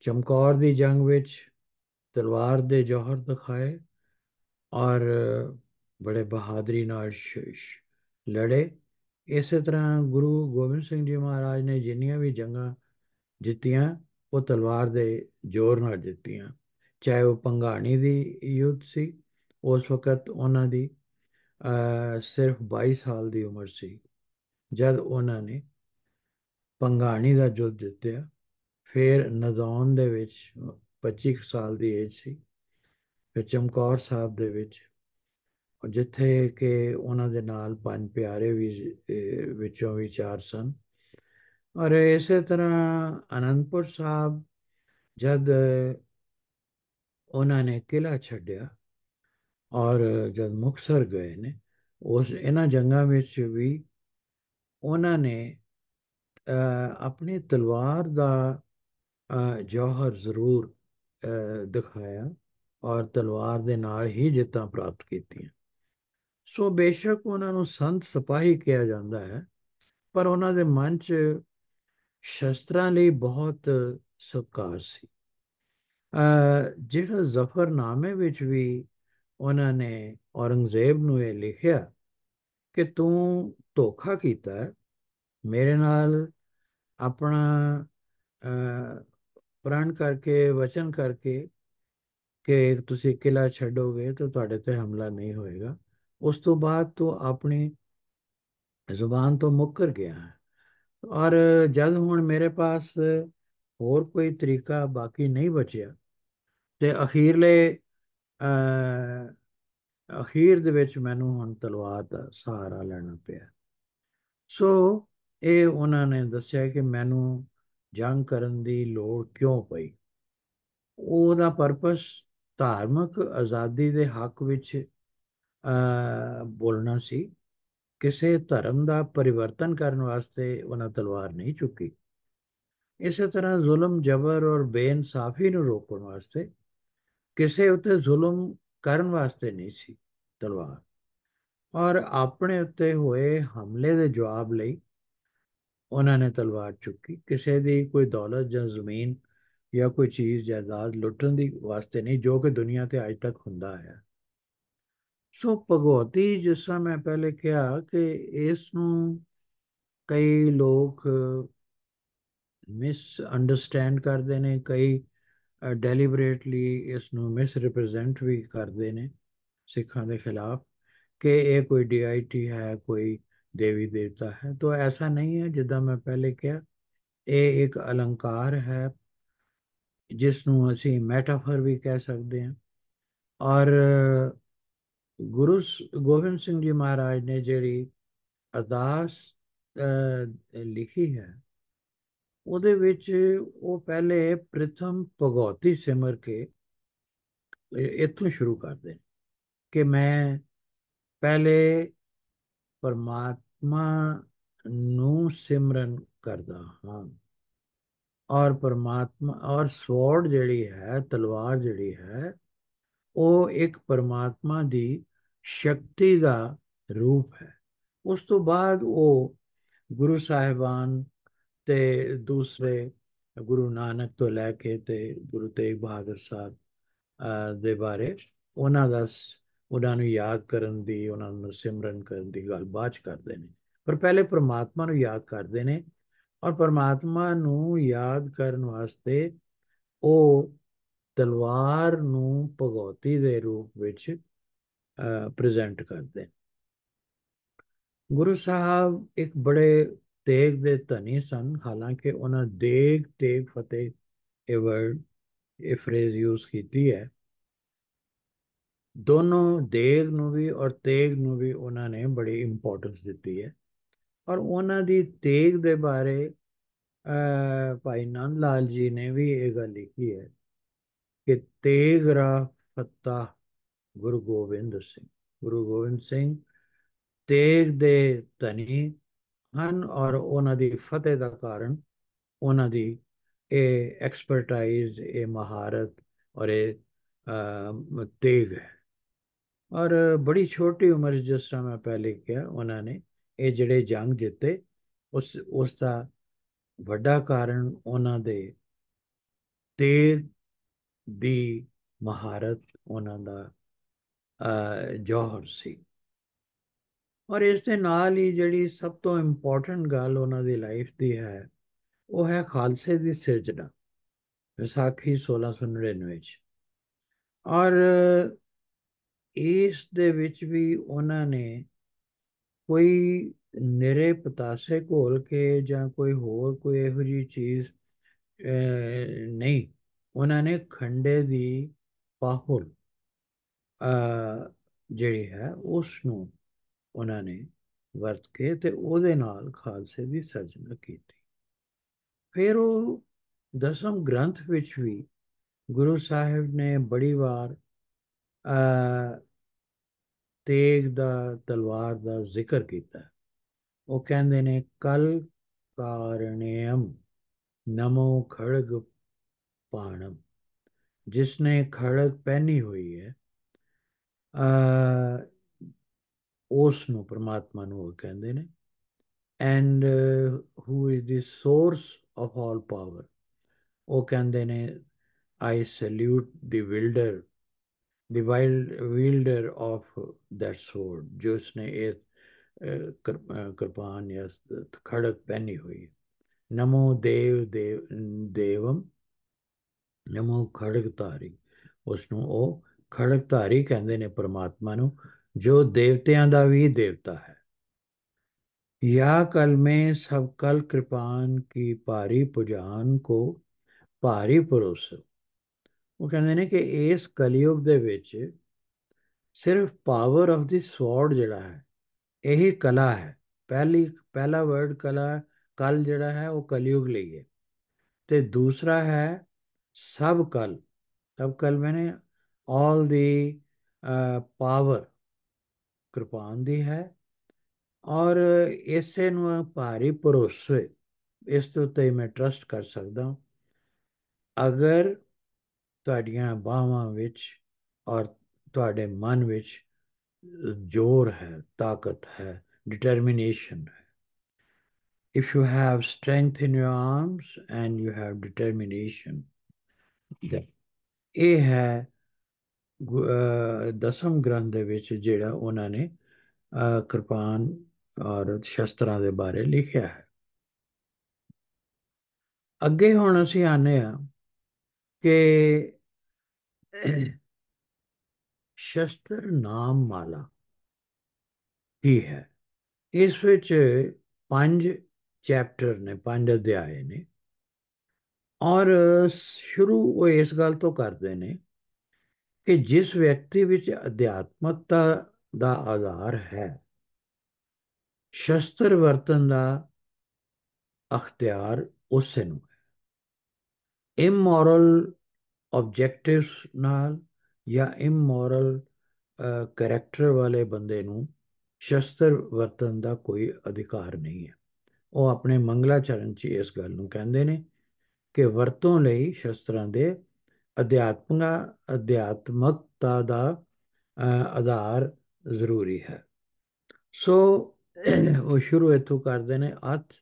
ਚਮਕੌਰ ਦੀ ਜੰਗ ਵਿੱਚ ਤਲਵਾਰ ਦੇ ਜੌਹਰ ਦਿਖਾਏ, ਔਰ ਬੜੇ ਬਹਾਦਰੀ ਨਾਲ ਲੜੇ। ਇਸੇ ਤਰ੍ਹਾਂ ਗੁਰੂ ਗੋਬਿੰਦ ਸਿੰਘ ਜੀ ਮਹਾਰਾਜ ਨੇ ਜਿੰਨੀਆਂ ਵੀ ਜੰਗਾਂ ਜਿੱਤੀਆਂ, ਉਹ ਤਲਵਾਰ ਦੇ ਜ਼ੋਰ ਨਾਲ ਜਿੱਤੀਆਂ। ਚਾਹੇ ਉਹ ਭੰਗਾਣੀ ਦੀ ਯੁੱਧ ਸੀ, ਉਸ ਵਕਤ ਉਹਨਾਂ ਦੀ ਸਿਰਫ 22 ਸਾਲ ਦੀ ਉਮਰ ਸੀ ਜਦ ਉਹਨਾਂ ਨੇ ਭੰਗਾਣੀ ਦਾ ਯੁੱਧ ਜਿੱਤਿਆ। ਫਿਰ ਨਦੌਨ ਦੇ ਵਿੱਚ 25 ਸਾਲ ਦੀ ਏਜ ਸੀ। ਫਿਰ ਚਮਕੌਰ ਸਾਹਿਬ ਦੇ ਵਿੱਚ, ਜਿੱਥੇ ਕਿ ਉਹਨਾਂ ਦੇ ਨਾਲ ਪੰਜ ਪਿਆਰੇ ਵੀ ਵਿੱਚੋਂ ਵੀ ਚਾਰ ਸਨ। ਔਰ ਇਸੇ ਤਰ੍ਹਾਂ ਅਨੰਦਪੁਰ ਸਾਹਿਬ ਜਦ ਉਹਨਾਂ ਨੇ ਕਿਲ੍ਹਾ ਛੱਡਿਆ, ਔਰ ਜਦ ਮੁਕਤਸਰ ਗਏ ਨੇ, ਉਸ ਇਹਨਾਂ ਜੰਗਾਂ ਵਿੱਚ ਵੀ ਉਹਨਾਂ ਨੇ ਆਪਣੀ ਤਲਵਾਰ ਦਾ ਜੌਹਰ ਜ਼ਰੂਰ ਦਿਖਾਇਆ, ਔਰ ਤਲਵਾਰ ਦੇ ਨਾਲ ਹੀ ਜਿੱਤਾਂ ਪ੍ਰਾਪਤ ਕੀਤੀਆਂ। ਸੋ ਬੇਸ਼ੱਕ ਉਹਨਾਂ ਨੂੰ ਸੰਤ ਸਿਪਾਹੀ ਕਿਹਾ ਜਾਂਦਾ ਹੈ, ਪਰ ਉਹਨਾਂ ਦੇ ਮਨ 'ਚ ਸ਼ਸਤਰਾਂ ਲਈ ਬਹੁਤ ਸਤਿਕਾਰ ਸੀ। ਜਿਹੜਾ ਜ਼ਫਰਨਾਮੇ ਵਿੱਚ ਵੀ ਉਹਨਾਂ ਨੇ ਔਰੰਗਜ਼ੇਬ ਨੂੰ ਇਹ ਲਿਖਿਆ ਕਿ ਤੂੰ ਧੋਖਾ ਕੀਤਾ ਹੈ ਮੇਰੇ ਨਾਲ, ਆਪਣਾ ਪ੍ਰਣ ਕਰਕੇ, ਵਚਨ ਕਰਕੇ ਕਿ ਤੁਸੀਂ ਕਿਲ੍ਹਾ ਛੱਡੋਗੇ ਤਾਂ ਤੁਹਾਡੇ ਤੇ ਹਮਲਾ ਨਹੀਂ ਹੋਏਗਾ। ਉਸ ਤੋਂ ਬਾਅਦ ਤੂੰ ਆਪਣੀ ਜ਼ੁਬਾਨ ਤੋਂ ਮੁੱਕਰ ਗਿਆ ਹੈ। ਔਰ ਜਦ ਹੁਣ ਮੇਰੇ ਪਾਸ ਹੋਰ ਕੋਈ ਤਰੀਕਾ ਬਾਕੀ ਨਹੀਂ ਬਚਿਆ, ਤੇ ਅਖੀਰ ਦੇ ਵਿੱਚ ਮੈਨੂੰ ਹੁਣ ਤਲਵਾਰ ਦਾ ਸਹਾਰਾ ਲੈਣਾ ਪਿਆ। ਸੋ ਇਹ ਉਹਨਾਂ ਨੇ ਦੱਸਿਆ ਕਿ ਮੈਨੂੰ ਜੰਗ ਕਰਨ ਦੀ ਲੋੜ ਕਿਉਂ ਪਈ। ਉਹਦਾ ਪਰਪਸ ਧਾਰਮਿਕ ਆਜ਼ਾਦੀ ਦੇ ਹੱਕ ਵਿੱਚ ਬੋਲਣਾ ਸੀ। ਕਿਸੇ ਧਰਮ ਦਾ ਪਰਿਵਰਤਨ ਕਰਨ ਵਾਸਤੇ ਉਹਨਾਂ ਤਲਵਾਰ ਨਹੀਂ ਚੁੱਕੀ। ਇਸੇ ਤਰ੍ਹਾਂ ਜ਼ੁਲਮ, ਜਬਰ ਔਰ ਬੇਇਨਸਾਫੀ ਨੂੰ ਰੋਕਣ ਵਾਸਤੇ, ਕਿਸੇ ਉੱਤੇ ਜ਼ੁਲਮ ਕਰਨ ਵਾਸਤੇ ਨਹੀਂ ਸੀ ਤਲਵਾਰ। ਔਰ ਆਪਣੇ ਉੱਤੇ ਹੋਏ ਹਮਲੇ ਦੇ ਜਵਾਬ ਲਈ ਉਹਨਾਂ ਨੇ ਤਲਵਾਰ ਚੁੱਕੀ। ਕਿਸੇ ਦੀ ਕੋਈ ਦੌਲਤ ਜਾਂ ਜ਼ਮੀਨ ਜਾਂ ਕੋਈ ਚੀਜ਼ ਜਾਇਦਾਦ ਲੁੱਟਣ ਦੀ ਵਾਸਤੇ ਨਹੀਂ, ਜੋ ਕਿ ਦੁਨੀਆ ਤੇ ਅੱਜ ਤੱਕ ਹੁੰਦਾ ਹੈ। ਸੋ ਭਗਉਤੀ, ਜਿਸ ਤਰ੍ਹਾਂ ਮੈਂ ਪਹਿਲੇ ਕਿਹਾ ਕਿ ਇਸ ਨੂੰ ਕਈ ਲੋਕ ਮਿਸ ਅੰਡਰਸਟੈਂਡ ਕਰਦੇ ਨੇ, ਕਈ ਡੈਲੀਬਰੇਟਲੀ ਇਸ ਨੂੰ ਮਿਸ ਰਿਪਰੈਜ਼ੈਂਟ ਵੀ ਕਰਦੇ ਨੇ ਸਿੱਖਾਂ ਦੇ ਖਿਲਾਫ, ਕਿ ਇਹ ਕੋਈ ਡੀਆਈਟੀ ਹੈ, ਕੋਈ ਦੇਵੀ ਦੇਵਤਾ ਹੈ। ਤਾਂ ਐਸਾ ਨਹੀਂ ਹੈ। ਜਿੱਦਾਂ ਮੈਂ ਪਹਿਲੇ ਕਿਹਾ, ਇਹ ਇੱਕ ਅਲੰਕਾਰ ਹੈ ਜਿਸ ਨੂੰ ਅਸੀਂ ਮੈਟਾਫਰ ਵੀ ਕਹਿ ਸਕਦੇ ਹਾਂ। ਔਰ ਗੋਬਿੰਦ ਸਿੰਘ ਜੀ ਮਹਾਰਾਜ ਨੇ ਜਿਹੜੀ ਅਰਦਾਸ ਲਿਖੀ ਹੈ, ਉਹਦੇ ਵਿੱਚ ਉਹ ਪਹਿਲੇ ਪ੍ਰਥਮ ਭਗਉਤੀ ਸਿਮਰ ਕੇ ਇੱਥੋਂ ਸ਼ੁਰੂ ਕਰਦੇ ਨੇ ਕਿ ਮੈਂ ਪਹਿਲੇ ਪਰਮਾਤਮਾ ਨੂੰ ਸਿਮਰਨ ਕਰਦਾ ਹਾਂ। ਔਰ ਪਰਮਾਤਮਾ, ਔਰ ਸਵੋਰਡ ਜਿਹੜੀ ਹੈ, ਤਲਵਾਰ ਜਿਹੜੀ ਹੈ, ਉਹ ਇੱਕ ਪਰਮਾਤਮਾ ਦੀ ਸ਼ਕਤੀ ਦਾ ਰੂਪ ਹੈ। ਉਸ ਤੋਂ ਬਾਅਦ ਉਹ ਗੁਰੂ ਸਾਹਿਬਾਨ ਤੇ ਦੂਸਰੇ ਗੁਰੂ ਨਾਨਕ ਤੋਂ ਲੈ ਕੇ ਤੇ ਗੁਰੂ ਤੇਗ ਬਹਾਦਰ ਸਾਹਿਬ ਦੇ ਬਾਰੇ ਉਹਨਾਂ ਨੂੰ ਯਾਦ ਕਰਨ ਦੀ, ਉਹਨਾਂ ਨੂੰ ਸਿਮਰਨ ਕਰਨ ਦੀ ਗੱਲ ਬਾਅਦ 'ਚ ਕਰਦੇ ਨੇ। ਪਰ ਪਹਿਲੇ ਪਰਮਾਤਮਾ ਨੂੰ ਯਾਦ ਕਰਦੇ ਨੇ। ਔਰ ਪਰਮਾਤਮਾ ਨੂੰ ਯਾਦ ਕਰਨ ਵਾਸਤੇ ਉਹ ਤਲਵਾਰ ਨੂੰ ਭਗਉਤੀ ਦੇ ਰੂਪ ਵਿੱਚ ਪ੍ਰੈਜ਼ੈਂਟ ਕਰਦੇ। ਗੁਰੂ ਸਾਹਿਬ ਇੱਕ ਬੜੇ ਤੇਗ ਦੇ ਧਨੀ ਸਨ। ਹਾਲਾਂਕਿ ਉਹਨਾਂ ਦੇਗ ਤੇਗ ਫਤਿਹ ਇਹ ਵਰਡ, ਇਹ ਫਰੇਜ਼ ਯੂਜ਼ ਕੀਤੀ ਹੈ। ਦੋਨੋਂ ਦੇਗ ਨੂੰ ਵੀ ਔਰ ਤੇਗ ਨੂੰ ਵੀ ਉਹਨਾਂ ਨੇ ਬੜੀ ਇੰਪੋਰਟੈਂਸ ਦਿੱਤੀ ਹੈ। ਔਰ ਉਹਨਾਂ ਦੀ ਤੇਗ ਦੇ ਬਾਰੇ ਭਾਈ ਨੰਦ ਲਾਲ ਜੀ ਨੇ ਵੀ ਇਹ ਗੱਲ ਲਿਖੀ ਹੈ ਕਿ ਤੇਗ ਰਾ ਫਤਾ ਗੁਰੂ ਗੋਬਿੰਦ ਸਿੰਘ। ਗੁਰੂ ਗੋਬਿੰਦ ਸਿੰਘ ਤੇਗ ਦੇ ਧਨੀ ਹਨ, ਔਰ ਉਹਨਾਂ ਦੀ ਫਤਿਹ ਦਾ ਕਾਰਨ ਉਹਨਾਂ ਦੀ ਇਹ ਐਕਸਪਰਟਾਈਜ਼, ਇਹ ਮਹਾਰਤ ਔਰ ਇਹ ਤੇਗ ਹੈ। ਔਰ ਬੜੀ ਛੋਟੀ ਉਮਰ, ਜਿਸ ਤਰ੍ਹਾਂ ਮੈਂ ਪਹਿਲੇ ਕਿਹਾ, ਉਹਨਾਂ ਨੇ ਇਹ ਜਿਹੜੇ ਜੰਗ ਜਿੱਤੇ, ਉਸ ਦਾ ਵੱਡਾ ਕਾਰਨ ਉਹਨਾਂ ਦੇ ਤੇਗ ਦੀ ਮਹਾਰਤ, ਉਹਨਾਂ ਦਾ ਜੌਹਰ ਸੀ। ਔਰ ਇਸ ਦੇ ਨਾਲ ਹੀ ਜਿਹੜੀ ਸਭ ਤੋਂ ਇੰਪੋਰਟੈਂਟ ਗੱਲ ਉਹਨਾਂ ਦੀ ਲਾਈਫ ਦੀ ਹੈ, ਉਹ ਹੈ ਖਾਲਸੇ ਦੀ ਸਿਰਜਣਾ, ਵਿਸਾਖੀ 1699 'ਚ। ਔਰ ਇਸ ਦੇ ਵਿੱਚ ਵੀ ਉਹਨਾਂ ਨੇ ਕੋਈ ਨਿਰੇ ਪਤਾਸੇ ਘੋਲ ਕੇ ਜਾਂ ਕੋਈ ਹੋਰ ਕੋਈ ਇਹੋ ਜਿਹੀ ਚੀਜ਼ ਨਹੀਂ, ਉਹਨਾਂ ਨੇ ਖੰਡੇ ਦੀ ਪਾਹੁਲ ਜਿਹੜੀ ਹੈ ਉਸ ਨੂੰ ਉਹਨਾਂ ਨੇ ਵਰਤ ਕੇ ਤੇ ਉਹਦੇ ਨਾਲ ਖਾਲਸੇ ਦੀ ਸਿਰਜਣਾ ਕੀਤੀ। ਫਿਰ ਉਹ ਦਸਮ ਗ੍ਰੰਥ ਵਿੱਚ ਵੀ ਗੁਰੂ ਸਾਹਿਬ ਨੇ ਬੜੀ ਵਾਰ ਤੇਗ ਦਾ, ਤਲਵਾਰ ਦਾ ਜ਼ਿਕਰ ਕੀਤਾ। ਉਹ ਕਹਿੰਦੇ ਨੇ ਕਲ ਕਾਰਣਯਮ ਨਮੋ ਖੜਗ ਪਾਣਮ, ਜਿਸਨੇ ਖੜਗ ਪਹਿਨੀ ਹੋਈ ਹੈ, ਉਸ ਨੂੰ, ਪਰਮਾਤਮਾ ਨੂੰ ਉਹ ਕਹਿੰਦੇ ਨੇ। And who is the source of all power, ਉਹ ਕਹਿੰਦੇ ਨੇ ਆਈ ਸੈલ્യൂਟ ਦੀ ਵਿਲਡਰ, the wielder of that sword, जो उसने एक कृपान या खड़ग पहनी हुई है। नमो देवम ਨਮੋ ਖੜਗਧਾਰੀ, ਉਸ ਨੂੰ ਉਹ ਖੜਗਧਾਰੀ ਕਹਿੰਦੇ ਨੇ ਪਰਮਾਤਮਾ ਨੂੰ, ਜੋ ਦੇਵਤਿਆਂ ਦਾ ਵੀ ਦੇਵਤਾ ਹੈ। या कल में सब कल कृपान की ਭਾਰੀ ਪੁਜਾਨ ਕੋ ਭਾਰੀ ਭਰੋਸਾ। ਉਹ ਕਹਿੰਦੇ ਨੇ ਕਿ ਇਸ ਕਲਯੁਗ ਦੇ ਵਿੱਚ ਸਿਰਫ ਪਾਵਰ ਆਫ ਦੀ ਸਵੋਰਡ ਜਿਹੜਾ ਹੈ, ਇਹੀ ਕਲਾ ਹੈ। ਪਹਿਲਾ ਵਰਡ ਕਲਾ, ਕਲ ਜਿਹੜਾ ਹੈ ਉਹ ਕਲਯੁਗ ਲਈ ਹੈ, ਤੇ ਦੂਸਰਾ ਹੈ ਸਭ ਕਲ। ਸਭ ਕਲ ਮੈਨੇ ਆਲ ਦੀ ਪਾਵਰ ਕਿਰਪਾਨ ਦੀ ਹੈ। ਔਰ ਇਸੇ ਨੂੰ ਭਾਰੀ ਭਰੋਸੇ, ਇਸ ਦੇ ਉੱਤੇ ਮੈਂ ਟਰਸਟ ਕਰ ਸਕਦਾ। ਅਗਰ ਤੁਹਾਡੀਆਂ ਬਾਹਾਂ ਵਿੱਚ ਔਰ ਤੁਹਾਡੇ ਮਨ ਵਿੱਚ ਜ਼ੋਰ ਹੈ, ਤਾਕਤ ਹੈ, determination ਹੈ। If you have strength in your arms and you have determination, ਇਹ ਹੈ ਦਸਮ ਗ੍ਰੰਥ ਦੇ ਵਿੱਚ ਜਿਹੜਾ ਉਹਨਾਂ ਨੇ ਕਿਰਪਾਨ ਔਰ ਸ਼ਸਤਰਾਂ ਦੇ ਬਾਰੇ ਲਿਖਿਆ ਹੈ। ਅੱਗੇ ਹੁਣ ਅਸੀਂ ਆਨੇ ਆ ਕਿ ਸ਼ਸਤਰ ਨਾਮ ਮਾਲਾ ਕੀ ਹੈ। ਇਸ ਵਿੱਚ 5 ਚੈਪਟਰ ਨੇ, 5 ਅਧਿਆਏ ਨੇ, ਔਰ ਸ਼ੁਰੂ ਉਹ ਇਸ ਗੱਲ ਤੋਂ ਕਰਦੇ ਨੇ ਕਿ ਜਿਸ ਵਿਅਕਤੀ ਵਿੱਚ ਅਧਿਆਤਮਕਤਾ ਦਾ ਆਧਾਰ ਹੈ, ਸ਼ਸਤਰ ਵਰਤਨ ਦਾ ਅਖਤਿਆਰ ਉਸੇ ਨੂੰ ਹੈ। ਇਮੋਰਲ ਆਬਜੈਕਟਿਵਸ ਨਾਲ ਜਾਂ ਇਮੋਰਲ ਕਰੈਕਟਰ ਵਾਲੇ ਬੰਦੇ ਨੂੰ ਸ਼ਸਤਰ ਵਰਤਨ ਦਾ ਕੋਈ ਅਧਿਕਾਰ ਨਹੀਂ ਹੈ। ਉਹ ਆਪਣੇ ਮੰਗਲਾਚਰਨ 'ਚ ਇਸ ਗੱਲ ਨੂੰ ਕਹਿੰਦੇ ਨੇ ਕਿ ਵਰਤੋਂ ਲਈ ਸ਼ਸਤਰਾਂ ਦੇ ਅਧਿਆਤਮਕਤਾ ਦਾ ਆਧਾਰ ਜ਼ਰੂਰੀ ਹੈ। ਸੋ ਉਹ ਸ਼ੁਰੂ ਇੱਥੋਂ ਕਰਦੇ ਨੇ ਅਥ,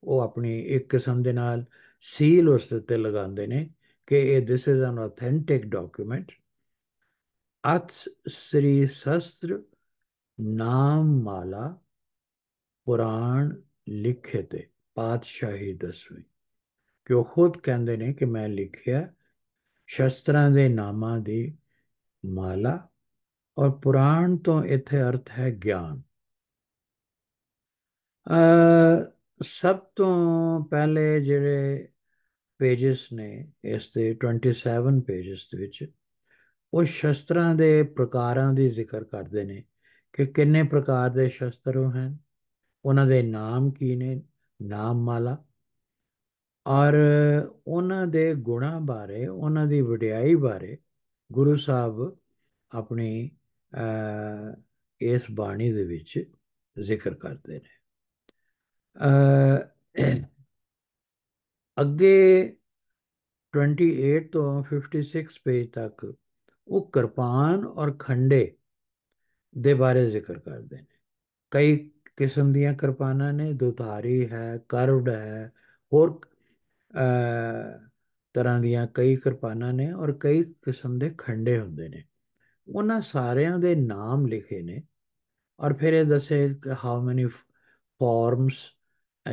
ਉਹ ਆਪਣੀ ਇੱਕ ਕਿਸਮ ਦੇ ਨਾਲ ਸੀਲ ਉਸ ਉੱਤੇ ਲਗਾਉਂਦੇ ਨੇ ਕਿ ਇਹ this is an authentic document. ਅਥ ਸ੍ਰੀ ਸ਼ਸਤਰ ਨਾਮ ਮਾਲਾ ਪੁਰਾਣ ਲਿਖੇ ਤੇ ਪਾਤਸ਼ਾਹੀ ਦਸਵੀਂ, ਕਿ ਉਹ ਖੁਦ ਕਹਿੰਦੇ ਨੇ ਕਿ ਮੈਂ ਲਿਖਿਆ ਸ਼ਸਤਰਾਂ ਦੇ ਨਾਮਾਂ ਦੀ ਮਾਲਾ, ਔਰ ਪੁਰਾਣ ਤੋਂ ਇੱਥੇ ਅਰਥ ਹੈ ਗਿਆਨ। ਸਭ ਤੋਂ ਪਹਿਲੇ ਜਿਹੜੇ ਪੇਜਸ ਨੇ ਇਸ ਦੇ 27 ਪੇਜਸ ਦੇ ਵਿੱਚ, ਉਹ ਸ਼ਸਤਰਾਂ ਦੇ ਪ੍ਰਕਾਰਾਂ ਦੀ ਜ਼ਿਕਰ ਕਰਦੇ ਨੇ ਕਿ ਕਿੰਨੇ ਪ੍ਰਕਾਰ ਦੇ ਸ਼ਸਤਰ ਹਨ, ਉਹਨਾਂ ਦੇ ਨਾਮ ਕੀ ਨੇ, ਨਾਮ ਮਾਲਾ, ਔਰ ਉਹਨਾਂ ਦੇ ਗੁਣਾਂ ਬਾਰੇ, ਉਹਨਾਂ ਦੀ ਵਡਿਆਈ ਬਾਰੇ ਗੁਰੂ ਸਾਹਿਬ ਆਪਣੀ ਇਸ ਬਾਣੀ ਦੇ ਵਿੱਚ ਜ਼ਿਕਰ ਕਰਦੇ ਨੇ। ਅੱਗੇ 28 ਤੋਂ 56 ਪੇਜ ਤੱਕ ਉਹ ਕਿਰਪਾਨ ਔਰ ਖੰਡੇ ਦੇ ਬਾਰੇ ਜ਼ਿਕਰ ਕਰਦੇ ਨੇ। ਕਈ ਕਿਸਮ ਦੀਆਂ ਕਿਰਪਾਨਾਂ ਨੇ, ਦੁਧਾਰੀ ਹੈ, ਕਰਵਡ ਹੈ, ਹੋਰ ਤਰ੍ਹਾਂ ਦੀਆਂ ਕਈ ਕਿਰਪਾਨਾਂ ਨੇ, ਔਰ ਕਈ ਕਿਸਮ ਦੇ ਖੰਡੇ ਹੁੰਦੇ ਨੇ। ਉਹਨਾਂ ਸਾਰਿਆਂ ਦੇ ਨਾਮ ਲਿਖੇ ਨੇ, ਔਰ ਫਿਰ ਇਹ ਦੱਸੇ ਕਿ ਹਾਊ ਮੈਨੀ ਫਾਰਮਸ,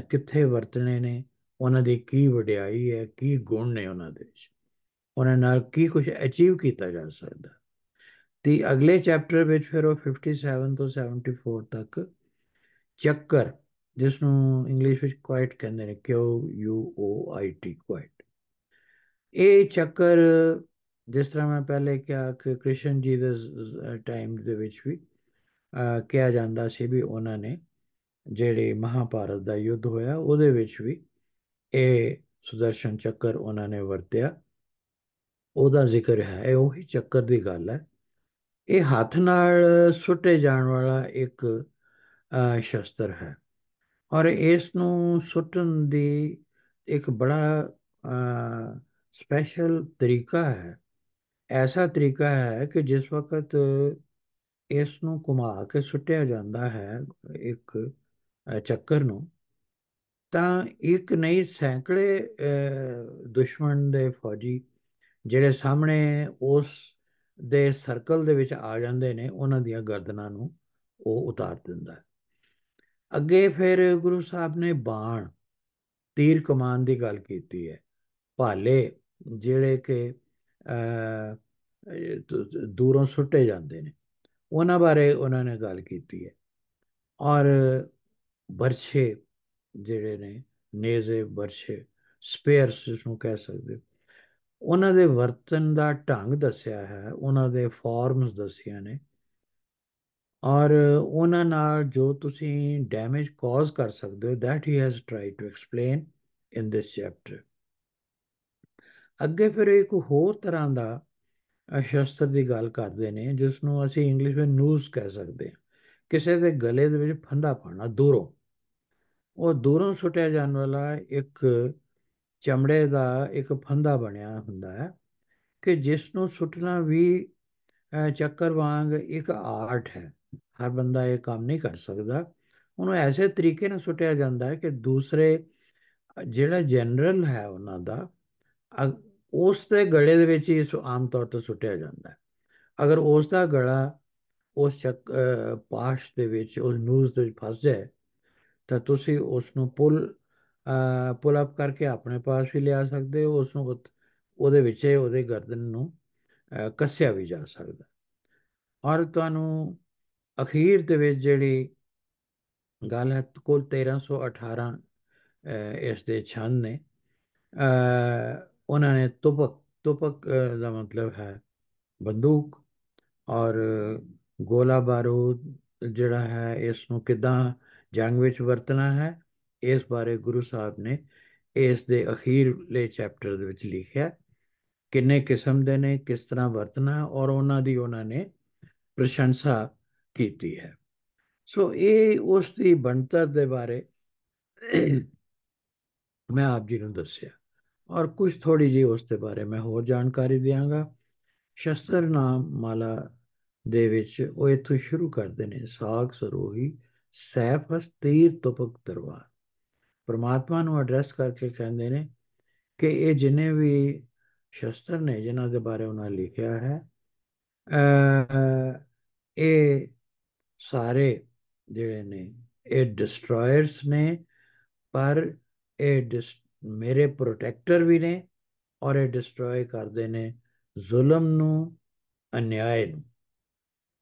ਕਿੱਥੇ ਵਰਤਣੇ ਨੇ, ਉਹਨਾਂ ਦੀ ਕੀ ਵਡਿਆਈ ਹੈ, ਕੀ ਗੁਣ ਨੇ ਉਹਨਾਂ ਦੇ ਵਿੱਚ, ਉਹਨਾਂ ਨਾਲ ਕੀ ਕੁਝ ਅਚੀਵ ਕੀਤਾ ਜਾ ਸਕਦਾ। ਤੇ ਅਗਲੇ ਚੈਪਟਰ ਵਿੱਚ ਫਿਰ ਉਹ 57 ਤੋਂ 74 ਤੱਕ ਚੱਕਰ, ਜਿਸ ਨੂੰ ਇੰਗਲਿਸ਼ ਵਿੱਚ ਕੁਆਇਟ ਕਹਿੰਦੇ ਨੇ, QUOIT, ਕੁਆਇਟ। ਇਹ ਚੱਕਰ, ਜਿਸ ਤਰ੍ਹਾਂ ਮੈਂ ਪਹਿਲੇ ਕਿਹਾ ਕਿ ਕ੍ਰਿਸ਼ਨ ਜੀ ਦੇ ਟਾਈਮ ਦੇ ਵਿੱਚ ਵੀ ਕਿਹਾ ਜਾਂਦਾ ਸੀ ਵੀ ਉਹਨਾਂ ਨੇ ਜਿਹੜੇ ਮਹਾਭਾਰਤ ਦਾ ਯੁੱਧ ਹੋਇਆ ਉਹਦੇ ਵਿੱਚ ਵੀ ਇਹ ਸੁਦਰਸ਼ਨ ਚੱਕਰ ਉਹਨਾਂ ਨੇ ਵਰਤਿਆ, ਉਹਦਾ ਜ਼ਿਕਰ ਹੈ। ਇਹ ਉਹੀ ਚੱਕਰ ਦੀ ਗੱਲ ਹੈ। ਇਹ ਹੱਥ ਨਾਲ ਸੁੱਟੇ ਜਾਣ ਵਾਲਾ ਇੱਕ ਸ਼ਸਤਰ ਹੈ, ਔਰ ਇਸ ਨੂੰ ਸੁੱਟਣ ਦੀ ਇੱਕ ਬੜਾ ਸਪੈਸ਼ਲ ਤਰੀਕਾ ਹੈ। ਐਸਾ ਤਰੀਕਾ ਹੈ ਕਿ ਜਿਸ ਵਕਤ ਇਸ ਨੂੰ ਘੁਮਾ ਕੇ ਸੁੱਟਿਆ ਜਾਂਦਾ ਹੈ ਇੱਕ ਚੱਕਰ ਨੂੰ, ਤਾਂ ਇੱਕ ਨਹੀਂ ਸੈਂਕੜੇ ਦੁਸ਼ਮਣ ਦੇ ਫੌਜੀ ਜਿਹੜੇ ਸਾਹਮਣੇ ਉਸ ਦੇ ਸਰਕਲ ਦੇ ਵਿੱਚ ਆ ਜਾਂਦੇ ਨੇ, ਉਹਨਾਂ ਦੀਆਂ ਗਰਦਨਾਂ ਨੂੰ ਉਹ ਉਤਾਰ ਦਿੰਦਾ ਹੈ। ਅੱਗੇ ਫਿਰ ਗੁਰੂ ਸਾਹਿਬ ਨੇ ਬਾਣ, ਤੀਰ ਕਮਾਨ ਦੀ ਗੱਲ ਕੀਤੀ ਹੈ। ਭਾਲੇ ਜਿਹੜੇ ਕਿ ਦੂਰੋਂ ਸੁੱਟੇ ਜਾਂਦੇ ਨੇ, ਉਹਨਾਂ ਬਾਰੇ ਉਹਨਾਂ ਨੇ ਗੱਲ ਕੀਤੀ ਹੈ। ਔਰ ਬਰਛੇ ਜਿਹੜੇ ਨੇ, ਨੇਜ਼ੇ, ਬਰਛੇ, ਸਪੇਅਰਸ ਜਿਸਨੂੰ ਕਹਿ ਸਕਦੇ, ਉਹਨਾਂ ਦੇ ਵਰਤਨ ਦਾ ਢੰਗ ਦੱਸਿਆ ਹੈ, ਉਹਨਾਂ ਦੇ ਫਾਰਮਸ ਦੱਸੀਆਂ ਨੇ, ਔਰ ਉਹਨਾਂ ਨਾਲ ਜੋ ਤੁਸੀਂ ਡੈਮੇਜ ਕਾਜ਼ ਕਰ ਸਕਦੇ ਹੋ, that he has tried to explain in this chapter. ਅੱਗੇ ਫਿਰ ਇੱਕ ਹੋਰ ਤਰ੍ਹਾਂ ਦਾ ਸ਼ਸਤਰ ਦੀ ਗੱਲ ਕਰਦੇ ਨੇ, ਜਿਸ ਨੂੰ ਅਸੀਂ ਇੰਗਲਿਸ਼ ਵਿੱਚ ਨੂਜ਼ ਕਹਿ ਸਕਦੇ ਹਾਂ। ਕਿਸੇ ਦੇ ਗਲੇ ਦੇ ਵਿੱਚ ਫੰਦਾ ਪਾਉਣਾ ਦੂਰੋਂ, ਉਹ ਦੂਰੋਂ ਸੁੱਟਿਆ ਜਾਣ ਵਾਲਾ ਇੱਕ ਚਮੜੇ ਦਾ ਇੱਕ ਫੰਦਾ ਬਣਿਆ ਹੁੰਦਾ ਹੈ, ਕਿ ਜਿਸ ਨੂੰ ਸੁੱਟਣਾ ਵੀ ਚੱਕਰ ਵਾਂਗ ਇੱਕ ਆਰਟ ਹੈ। ਹਰ ਬੰਦਾ ਇਹ ਕੰਮ ਨਹੀਂ ਕਰ ਸਕਦਾ। ਉਹਨੂੰ ਐਸੇ ਤਰੀਕੇ ਨਾਲ ਸੁੱਟਿਆ ਜਾਂਦਾ ਹੈ ਕਿ ਦੂਸਰੇ ਜਿਹੜਾ ਜਨਰਲ ਹੈ ਉਹਨਾਂ ਦਾ ਉਸ ਦੇ ਗਲੇ ਦੇ ਵਿੱਚ ਹੀ ਇਸ ਆਮ ਤੌਰ ਤੇ ਸੁੱਟਿਆ ਜਾਂਦਾ ਹੈ। ਅਗਰ ਉਸ ਦਾ ਗਲਾ ਉਸ ਪਾਸ਼ ਦੇ ਵਿੱਚ, ਉਸ ਨਿਊਜ਼ ਦੇ ਵਿੱਚ ਫਸ ਜਾਏ, ਤਾਂ ਤੁਸੀਂ ਉਸ ਨੂੰ ਪੁੱਲ ਅਪ ਕਰਕੇ ਆਪਣੇ ਪਾਸ ਵੀ ਲਿਆ ਸਕਦੇ ਹੋ। ਉਸ ਨੂੰ ਉਹਦੇ ਵਿੱਚ ਉਹਦੇ ਗਰਦਨ ਨੂੰ ਕੱਸਿਆ ਵੀ ਜਾ ਸਕਦਾ। ਔਰ ਤੁਹਾਨੂੰ ਅਖੀਰ ਦੇ ਵਿੱਚ ਜਿਹੜੀ ਗੱਲ ਹੈ, ਕੁੱਲ 1318 ਇਸ ਦੇ ਛੰਦ ਨੇ। ਉਹਨਾਂ ਨੇ ਤੁਪਕ, ਤੁਪਕ ਦਾ ਮਤਲਬ ਹੈ ਬੰਦੂਕ, ਔਰ ਗੋਲਾ ਬਾਰੂਦ ਜਿਹੜਾ ਹੈ, ਇਸ ਨੂੰ ਕਿੱਦਾਂ ਜੰਗ ਵਿੱਚ ਵਰਤਣਾ ਹੈ, ਇਸ ਬਾਰੇ ਗੁਰੂ ਸਾਹਿਬ ਨੇ ਇਸ ਦੇ ਅਖੀਰਲੇ ਚੈਪਟਰ ਦੇ ਵਿੱਚ ਲਿਖਿਆ। ਕਿੰਨੇ ਕਿਸਮ ਦੇ ਨੇ, ਕਿਸ ਤਰ੍ਹਾਂ ਵਰਤਣਾ, ਔਰ ਉਹਨਾਂ ਨੇ ਪ੍ਰਸ਼ੰਸਾ ਕੀਤੀ ਹੈ। ਸੋ ਇਹ ਉਸ ਦੀ ਬਣਤਰ ਦੇ ਬਾਰੇ ਮੈਂ ਆਪ ਜੀ ਨੂੰ ਦੱਸਿਆ, ਔਰ ਕੁਝ ਥੋੜੀ ਜਿਹੀ ਉਸ ਦੇ ਬਾਰੇ ਮੈਂ ਹੋਰ ਜਾਣਕਾਰੀ ਦਿਆਂਗਾ। ਸ਼ਸਤਰ ਨਾਮ ਮਾਲਾ ਦੇ ਵਿੱਚ ਉਹ ਇੱਥੋਂ ਸ਼ੁਰੂ ਕਰਦੇ ਨੇ, ਸਾਗ ਸਰੋਹੀ ਸੈਫ ਹਸਤ ਤੀਰ ਤੁਪਕ ਤਲਵਾਰ। ਪਰਮਾਤਮਾ ਨੂੰ ਐਡਰੈਸ ਕਰਕੇ ਕਹਿੰਦੇ ਨੇ ਕਿ ਇਹ ਜਿੰਨੇ ਵੀ ਸ਼ਸਤਰ ਨੇ ਜਿਨ੍ਹਾਂ ਦੇ ਬਾਰੇ ਉਹਨਾਂ ਲਿਖਿਆ ਹੈ, ਇਹ ਸਾਰੇ ਜਿਹੜੇ ਨੇ ਇਹ ਡਿਸਟਰੋਇਰਸ ਨੇ, ਪਰ ਇਹ ਮੇਰੇ ਪ੍ਰੋਟੈਕਟਰ ਵੀ ਨੇ, ਔਰ ਇਹ ਡਿਸਟਰੋਏ ਕਰਦੇ ਨੇ ਜ਼ੁਲਮ ਨੂੰ, ਅਨਿਆਏ ਨੂੰ।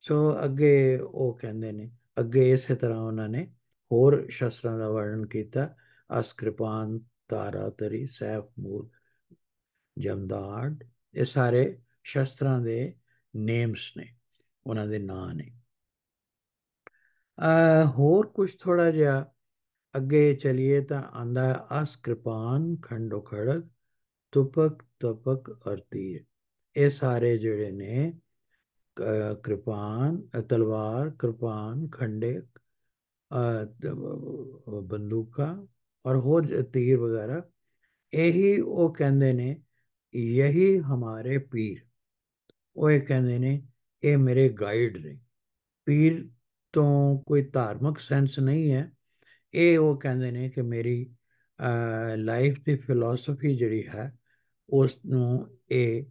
ਸੋ ਅੱਗੇ ਉਹ ਕਹਿੰਦੇ ਨੇ, ਅੱਗੇ ਇਸੇ ਤਰ੍ਹਾਂ ਉਹਨਾਂ ਨੇ ਹੋਰ ਸ਼ਸਤਰਾਂ ਦਾ ਵਰਣਨ ਕੀਤਾ। ਅਸਕ੍ਰਿਪਾਨ, ਤਾਰਾ ਤਰੀ, ਸੈਫ ਮੂਲ, ਜਮਦਾੜ, ਇਹ ਸਾਰੇ ਸ਼ਸਤਰਾਂ ਦੇ ਨੇਮਸ ਨੇ, ਉਹਨਾਂ ਦੇ ਨਾਂ ਨੇ। ਹੋਰ ਕੁਝ ਥੋੜਾ ਜਿਹਾ ਅੱਗੇ ਚਲੀਏ ਤਾਂ ਆਂਦਾ ਅਸਕ੍ਰਿਪਾਨ, ਖੰਡੋ ਖੜਗ, ਤੁਪਕ ਤਪਕ ਔਰ ਤੀਰ। ਇਹ ਸਾਰੇ ਜਿਹੜੇ ਨੇ ਕਿਰਪਾਨ, ਤਲਵਾਰ, ਕਿਰਪਾਨ, ਖੰਡੇ, ਬੰਦੂਕਾਂ ਔਰ ਹੋਰ ਤੀਰ ਵਗੈरह, ਇਹੀ ਉਹ ਕਹਿੰਦੇ ਨੇ ਯਹੀ ਹਮਾਰੇ ਪੀਰ। ਉਹ ਇਹ ਕਹਿੰਦੇ ਨੇ ਇਹ ਮੇਰੇ ਗਾਈਡ ਨੇ। ਪੀਰ ਤੋਂ ਕੋਈ ਧਾਰਮਿਕ ਸੈਂਸ ਨਹੀਂ ਹੈ, ਇਹ ਉਹ ਕਹਿੰਦੇ ਨੇ ਕਿ ਮੇਰੀ ਲਾਈਫ ਦੀ ਫਿਲਾਸਫੀ ਜਿਹੜੀ ਹੈ, ਉਸ ਨੂੰ ਇਹ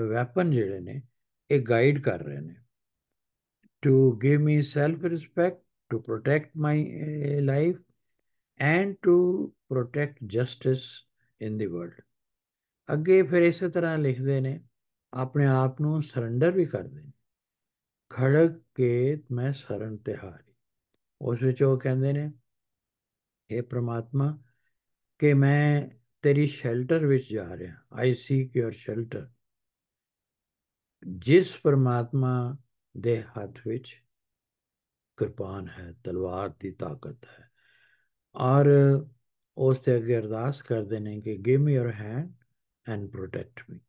ਵੈਪਨ ਜਿਹੜੇ ਨੇ ਇਹ ਗਾਈਡ ਕਰ ਰਹੇ ਨੇ। To give me self respect, to protect my life and to protect justice in the world. ਅੱਗੇ ਫਿਰ ਇਸੇ ਤਰ੍ਹਾਂ ਲਿਖਦੇ ਨੇ, ਆਪਣੇ ਆਪ ਨੂੰ ਸਰੈਂਡਰ ਵੀ ਕਰਦੇ ਨੇ। ਖੜਗ ਕੇ ਮੈਂ ਸਰਨ ਤਿਹਾਰੀ। ਉਸ ਵਿੱਚ ਉਹ ਕਹਿੰਦੇ ਨੇ, ਇਹ ਪ੍ਰਮਾਤਮਾ ਕਿ ਮੈਂ ਤੇਰੀ ਸ਼ੈਲਟਰ ਵਿੱਚ ਜਾ ਰਿਹਾ, ਆਈ ਸੀਕ ਯੋਰ ਸ਼ੈਲਟਰ। ਜਿਸ ਪਰਮਾਤਮਾ ਦੇ ਹੱਥ ਵਿੱਚ ਕਿਰਪਾਨ ਹੈ, ਤਲਵਾਰ ਦੀ ਤਾਕਤ ਹੈ, ਔਰ ਉਸ ਤੇ ਅੱਗੇ ਅਰਦਾਸ ਕਰਦੇ ਨੇ ਕਿ give me your hand and protect me.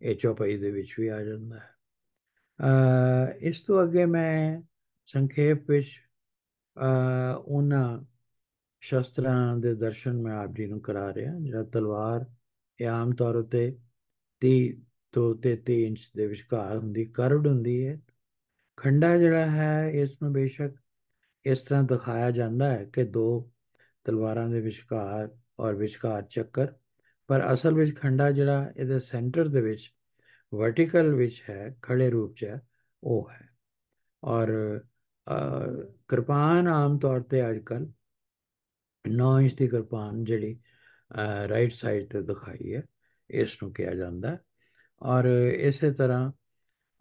ਇਹ ਚੌਪਈ ਦੇ ਵਿੱਚ ਵੀ ਆ ਜਾਂਦਾ ਹੈ। ਇਸ ਤੋਂ ਅੱਗੇ ਮੈਂ ਸੰਖੇਪ ਵਿੱਚ ਉਹਨਾਂ ਸ਼ਸਤਰਾਂ ਦੇ ਦਰਸ਼ਨ ਮੈਂ ਆਪ ਜੀ ਨੂੰ ਕਰਾ ਰਿਹਾ। ਜਿਹੜਾ ਤਲਵਾਰ, ਇਹ ਆਮ ਤੌਰ ਉੱਤੇ 30 ਤੋਂ 33 ਇੰਚ ਦੇ ਵਿਚਕਾਰ ਹੁੰਦੀ, ਕਰਵਡ ਹੁੰਦੀ ਹੈ। ਖੰਡਾ ਜਿਹੜਾ ਹੈ, ਇਸ ਨੂੰ ਬੇਸ਼ੱਕ ਇਸ ਤਰ੍ਹਾਂ ਦਿਖਾਇਆ ਜਾਂਦਾ ਹੈ ਕਿ ਦੋ ਤਲਵਾਰਾਂ ਦੇ ਵਿਚਕਾਰ ਔਰ ਵਿਚਕਾਰ ਚੱਕਰ, ਪਰ ਅਸਲ ਵਿੱਚ ਖੰਡਾ ਜਿਹੜਾ ਇਹਦੇ ਸੈਂਟਰ ਦੇ ਵਿੱਚ ਵਰਟੀਕਲ ਵਿੱਚ ਹੈ, ਖੜੇ ਰੂਪ 'ਚ ਹੈ, ਉਹ ਹੈ। ਔਰ ਕਿਰਪਾਨ ਆਮ ਤੌਰ ਤੇ ਅੱਜ ਕੱਲ੍ਹ 9 ਇੰਚ ਦੀ ਕਿਰਪਾਨ ਜਿਹੜੀ ਰਾਈਟ ਸਾਈਡ ਤੇ ਦਿਖਾਈ ਹੈ, ਇਸ ਨੂੰ ਕਿਹਾ ਜਾਂਦਾ। ਔਰ ਇਸੇ ਤਰ੍ਹਾਂ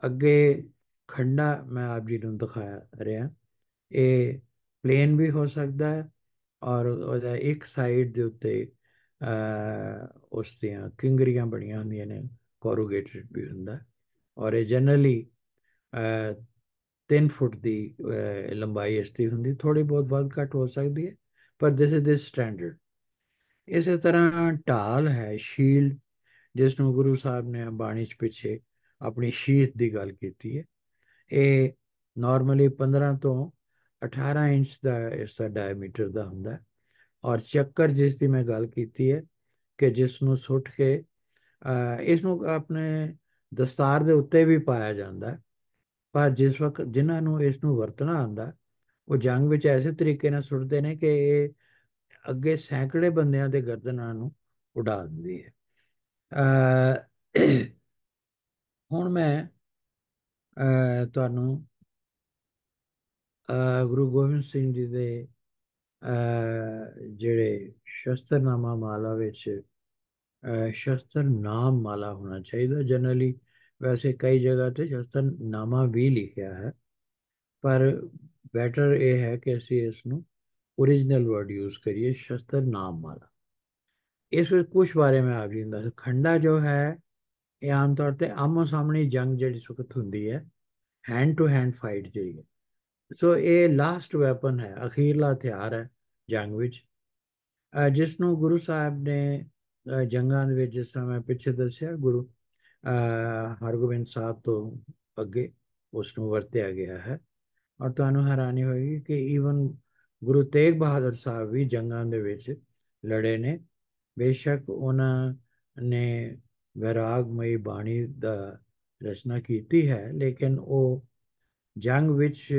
ਅੱਗੇ ਖੰਡਾ ਮੈਂ ਆਪ ਜੀ ਨੂੰ ਦਿਖਾ ਰਿਹਾ, ਇਹ ਪਲੇਨ ਵੀ ਹੋ ਸਕਦਾ ਹੈ, ਔਰ ਉਹਦਾ ਇੱਕ ਸਾਈਡ ਦੇ ਉੱਤੇ ਉਸ ਦੀਆਂ ਕਿੰਗਰੀਆਂ ਬਣੀਆਂ ਹੁੰਦੀਆਂ ਨੇ, ਕੋਰੂਗੇਟਡ ਵੀ ਹੁੰਦਾ। ਔਰ ਇਹ ਜਨਰਲੀ 3 ਫੁੱਟ ਦੀ ਲੰਬਾਈ ਇਸ ਦੀ ਹੁੰਦੀ, ਥੋੜੀ ਬਹੁਤ ਵੱਧ ਘੱਟ ਹੋ ਸਕਦੀ ਹੈ, ਪਰ ਦਿਸ ਇਜ਼ ਦਿਸ ਸਟੈਂਡਰਡ। ਇਸੇ ਤਰ੍ਹਾਂ ਢਾਲ ਹੈ, ਸ਼ੀਲਡ, ਜਿਸ ਨੂੰ ਗੁਰੂ ਸਾਹਿਬ ਨੇ ਬਾਣੀ 'ਚ ਪਿੱਛੇ ਆਪਣੀ ਸ਼ੀਤ ਦੀ ਗੱਲ ਕੀਤੀ ਹੈ। ਇਹ ਨਾਰਮਲੀ 15 ਤੋਂ 18 ਇੰਚ ਦਾ ਇਸ ਦਾ ਡਾਇਮੀਟਰ ਦਾ ਹੁੰਦਾ ਹੈ। ਔਰ ਚੱਕਰ ਜਿਸ ਦੀ ਮੈਂ ਗੱਲ ਕੀਤੀ ਹੈ ਕਿ ਜਿਸ ਨੂੰ ਸੁੱਟ ਕੇ ਇਸ ਨੂੰ ਆਪਣੇ ਦਸਤਾਰ ਦੇ ਉੱਤੇ ਵੀ ਪਾਇਆ ਜਾਂਦਾ ਹੈ, ਪਰ ਜਿਸ ਵਕਤ ਜਿਨ੍ਹਾਂ ਨੂੰ ਇਸ ਨੂੰ ਵਰਤਣਾ ਆਉਂਦਾ, ਉਹ ਜੰਗ ਵਿੱਚ ਐਸੇ ਤਰੀਕੇ ਨਾਲ ਸੁੱਟਦੇ ਨੇ ਕਿ ਇਹ ਅੱਗੇ ਸੈਂਕੜੇ ਬੰਦਿਆਂ ਦੇ ਗਰਦਨਾਂ ਨੂੰ ਉਡਾ ਦਿੰਦੀ ਹੈ। ਹੁਣ ਮੈਂ ਤੁਹਾਨੂੰ ਗੁਰੂ ਗੋਬਿੰਦ ਸਿੰਘ ਜੀ ਦੇ ਜਿਹੜੇ ਸ਼ਸਤਰਨਾਮਾ ਮਾਲਾ ਵਿੱਚ ਸ਼ਸਤਰ ਨਾਮ ਮਾਲਾ ਹੋਣਾ ਚਾਹੀਦਾ ਜਨਰਲੀ। ਵੈਸੇ ਕਈ ਜਗ੍ਹਾ ਤੇ ਸ਼ਸਤਰ ਨਾਮਾ ਵੀ ਲਿਖਿਆ ਹੈ, ਪਰ ਬੈਟਰ ਇਹ ਹੈ ਕਿ ਅਸੀਂ ਇਸ ਨੂੰ ओरिजिनल वर्ड यूज करिए, शस्त्र नाम माला। ਇਸ ਵਿੱਚ ਕੁਝ ਬਾਰੇ ਮੈਂ ਆਪ ਜੀ ਨੂੰ ਦੱਸ। ਖੰਡਾ ਜੋ ਹੈ ਇਹ ਆਮ ਤੌਰ ਤੇ ਆਮੋ ਸਾਹਮਣੇ ਜੰਗ ਜਿਹੜੀ ਇਸ ਵਕਤ ਹੁੰਦੀ ਹੈ, ਹੈਂਡ ਟੂ ਹੈਂਡ ਫਾਈਟ ਜਿਹੜੀ ਹੈ, ਸੋ ਇਹ ਲਾਸਟ ਵੈਪਨ ਹੈ, ਅਖੀਰਲਾ ਹਥਿਆਰ ਹੈ ਜੰਗ ਵਿੱਚ, ਜਿਸ ਨੂੰ ਗੁਰੂ ਸਾਹਿਬ ਨੇ ਜੰਗਾਂ ਦੇ ਵਿੱਚ, ਜਿਸ ਤਰ੍ਹਾਂ ਮੈਂ ਪਿੱਛੇ ਦੱਸਿਆ, ਗੁਰੂ ਹਰਗੋਬਿੰਦ ਸਾਹਿਬ ਤੋਂ ਅੱਗੇ ਉਸ ਨੂੰ ਵਰਤਿਆ ਗਿਆ ਹੈ। ਔਰ ਤੁਹਾਨੂੰ ਹੈਰਾਨੀ ਹੋਏਗੀ ਕਿ ਈਵਨ ਗੁਰੂ ਤੇਗ ਬਹਾਦਰ ਸਾਹਿਬ ਵੀ ਜੰਗਾਂ ਦੇ ਵਿੱਚ ਲੜੇ ਨੇ। ਬੇਸ਼ੱਕ ਉਹਨਾਂ ਨੇ ਵੈਰਾਗਮਈ ਬਾਣੀ ਦਾ ਰਚਨਾ ਕੀਤੀ ਹੈ, ਲੇਕਿਨ ਉਹ ਜੰਗ ਵਿੱਚ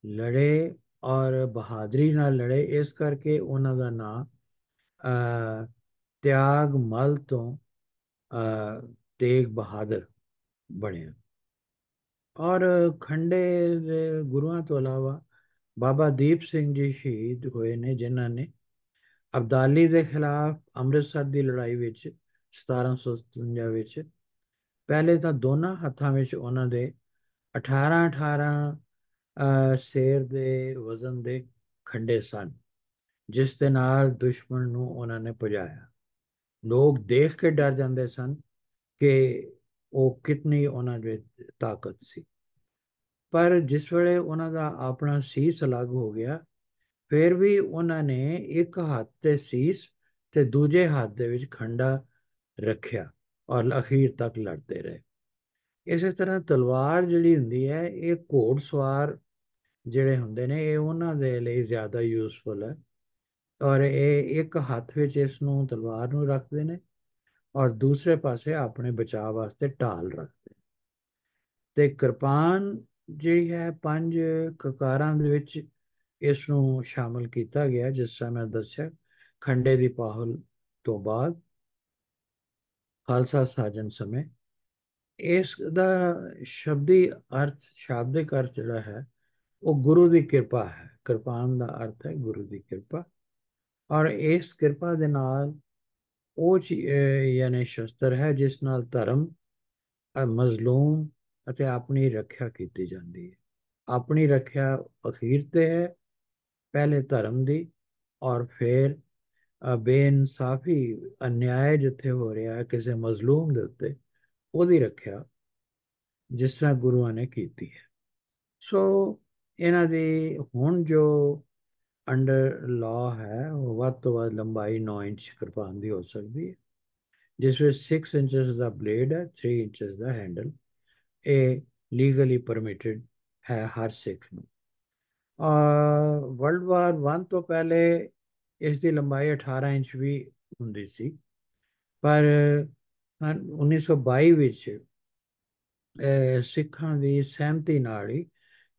ਲੜੇ ਔਰ ਬਹਾਦਰੀ ਨਾਲ ਲੜੇ, ਇਸ ਕਰਕੇ ਉਹਨਾਂ ਦਾ ਨਾਂ ਤਿਆਗ ਮਲ ਤੋਂ ਤੇਗ ਬਹਾਦਰ ਬਣਿਆ। ਔਰ ਖੰਡੇ ਦੇ ਗੁਰੂਆਂ ਤੋਂ ਇਲਾਵਾ ਬਾਬਾ ਦੀਪ ਸਿੰਘ ਜੀ ਸ਼ਹੀਦ ਹੋਏ ਨੇ, ਜਿਨ੍ਹਾਂ ਨੇ ਅਬਦਾਲੀ ਦੇ ਖਿਲਾਫ ਅੰਮ੍ਰਿਤਸਰ ਦੀ ਲੜਾਈ ਵਿੱਚ 1757 ਵਿੱਚ ਪਹਿਲੇ ਤਾਂ ਦੋਨਾਂ ਹੱਥਾਂ ਵਿੱਚ ਉਹਨਾਂ ਦੇ 18 ਸ਼ੇਰ ਦੇ ਵਜ਼ਨ ਦੇ ਖੰਡੇ ਸਨ, ਜਿਸ ਦੇ ਨਾਲ ਦੁਸ਼ਮਣ ਨੂੰ ਉਹਨਾਂ ਨੇ ਪੁਜਾਇਆ। ਲੋਕ ਦੇਖ ਕੇ ਡਰ ਜਾਂਦੇ ਸਨ ਕਿ ਉਹ ਕਿਤਨੀ ਉਹਨਾਂ ਦੇ ਤਾਕਤ ਸੀ। ਪਰ ਜਿਸ ਵੇਲੇ ਉਹਨਾਂ ਦਾ ਆਪਣਾ ਸੀਸ ਅਲੱਗ ਹੋ ਗਿਆ, ਫਿਰ ਵੀ ਉਹਨਾਂ ਨੇ ਇੱਕ ਹੱਥ ਤੇ ਸੀਸ ਤੇ ਦੂਜੇ ਹੱਥ ਦੇ ਵਿੱਚ ਖੰਡਾ ਰੱਖਿਆ ਔਰ ਅਖੀਰ ਤੱਕ ਲੜਦੇ ਰਹੇ। ਇਸੇ ਤਰ੍ਹਾਂ ਤਲਵਾਰ ਜਿਹੜੀ ਹੁੰਦੀ ਹੈ, ਇਹ ਘੋੜ ਸਵਾਰ ਜਿਹੜੇ ਹੁੰਦੇ ਨੇ, ਇਹ ਉਹਨਾਂ ਦੇ ਲਈ ਜ਼ਿਆਦਾ ਯੂਜ਼ਫੁਲ ਹੈ। ਔਰ ਇਹ ਇੱਕ ਹੱਥ ਵਿੱਚ ਇਸ ਨੂੰ, ਤਲਵਾਰ ਨੂੰ ਰੱਖਦੇ ਨੇ, ਔਰ ਦੂਸਰੇ ਪਾਸੇ ਆਪਣੇ ਬਚਾਅ ਵਾਸਤੇ ਢਾਲ ਰੱਖਦੇ। ਤੇ ਕਿਰਪਾਨ ਜਿਹੜੀ ਹੈ, 5 ਕਕਾਰਾਂ ਦੇ ਵਿੱਚ ਇਸ ਨੂੰ ਸ਼ਾਮਲ ਕੀਤਾ ਗਿਆ, ਜਿਸ ਤਰ੍ਹਾਂ ਮੈਂ ਦੱਸਿਆ, ਖੰਡੇ ਦੀ ਪਾਹੁਲ ਤੋਂ ਬਾਅਦ ਖਾਲਸਾ ਸਾਜਨ ਸਮੇਂ। ਇਸ ਦਾ ਸ਼ਬਦੀ ਅਰਥ, ਸ਼ਾਬਦਿਕ ਅਰਥ ਜਿਹੜਾ ਹੈ, ਉਹ ਗੁਰੂ ਦੀ ਕਿਰਪਾ ਹੈ। ਕਿਰਪਾਨ ਦਾ ਅਰਥ ਹੈ ਗੁਰੂ ਦੀ ਕਿਰਪਾ, ਔਰ ਇਸ ਕਿਰਪਾ ਦੇ ਨਾਲ ਉਹ ਯਾਨੀ ਸ਼ਸਤਰ ਹੈ ਜਿਸ ਨਾਲ ਧਰਮ, ਮਜ਼ਲੂਮ ਅਤੇ ਆਪਣੀ ਰੱਖਿਆ ਕੀਤੀ ਜਾਂਦੀ ਹੈ। ਆਪਣੀ ਰੱਖਿਆ ਅਖੀਰ ਤੇ ਹੈ, ਪਹਿਲੇ ਧਰਮ ਦੀ, ਔਰ ਫਿਰ ਬੇਇਨਸਾਫੀ, ਅਨਿਆਏ ਜਿੱਥੇ ਹੋ ਰਿਹਾ ਹੈ ਕਿਸੇ ਮਜ਼ਲੂਮ ਦੇ ਉੱਤੇ, ਉਹਦੀ ਰੱਖਿਆ ਜਿਸ ਤਰ੍ਹਾਂ ਗੁਰੂਆਂ ਨੇ ਕੀਤੀ ਹੈ। ਸੋ ਇਹਨਾਂ ਦੀ ਹੁਣ ਜੋ ਅੰਡਰ ਲਾਅ ਹੈ, ਉਹ ਵੱਧ ਤੋਂ ਵੱਧ ਲੰਬਾਈ 9 ਇੰਚ ਕਿਰਪਾਨ ਦੀ ਹੋ ਸਕਦੀ ਹੈ, ਜਿਸ ਵਿੱਚ 6 ਇੰਚਸ ਦਾ ਬਲੇਡ ਹੈ, 3 ਇੰਚਸ ਦਾ ਹੈਂਡਲ। ਇਹ ਲੀਗਲੀ ਪਰਮਿਟਡ ਹੈ ਹਰ ਸਿੱਖ ਨੂੰ। ਵਰਲਡ ਵਾਰ 1 ਤੋਂ ਪਹਿਲੇ ਇਸ ਦੀ ਲੰਬਾਈ 18 ਇੰਚ ਵੀ ਹੁੰਦੀ ਸੀ, ਪਰ 1922 ਵਿੱਚ ਸਿੱਖਾਂ ਦੀ ਸਹਿਮਤੀ ਨਾਲ ਹੀ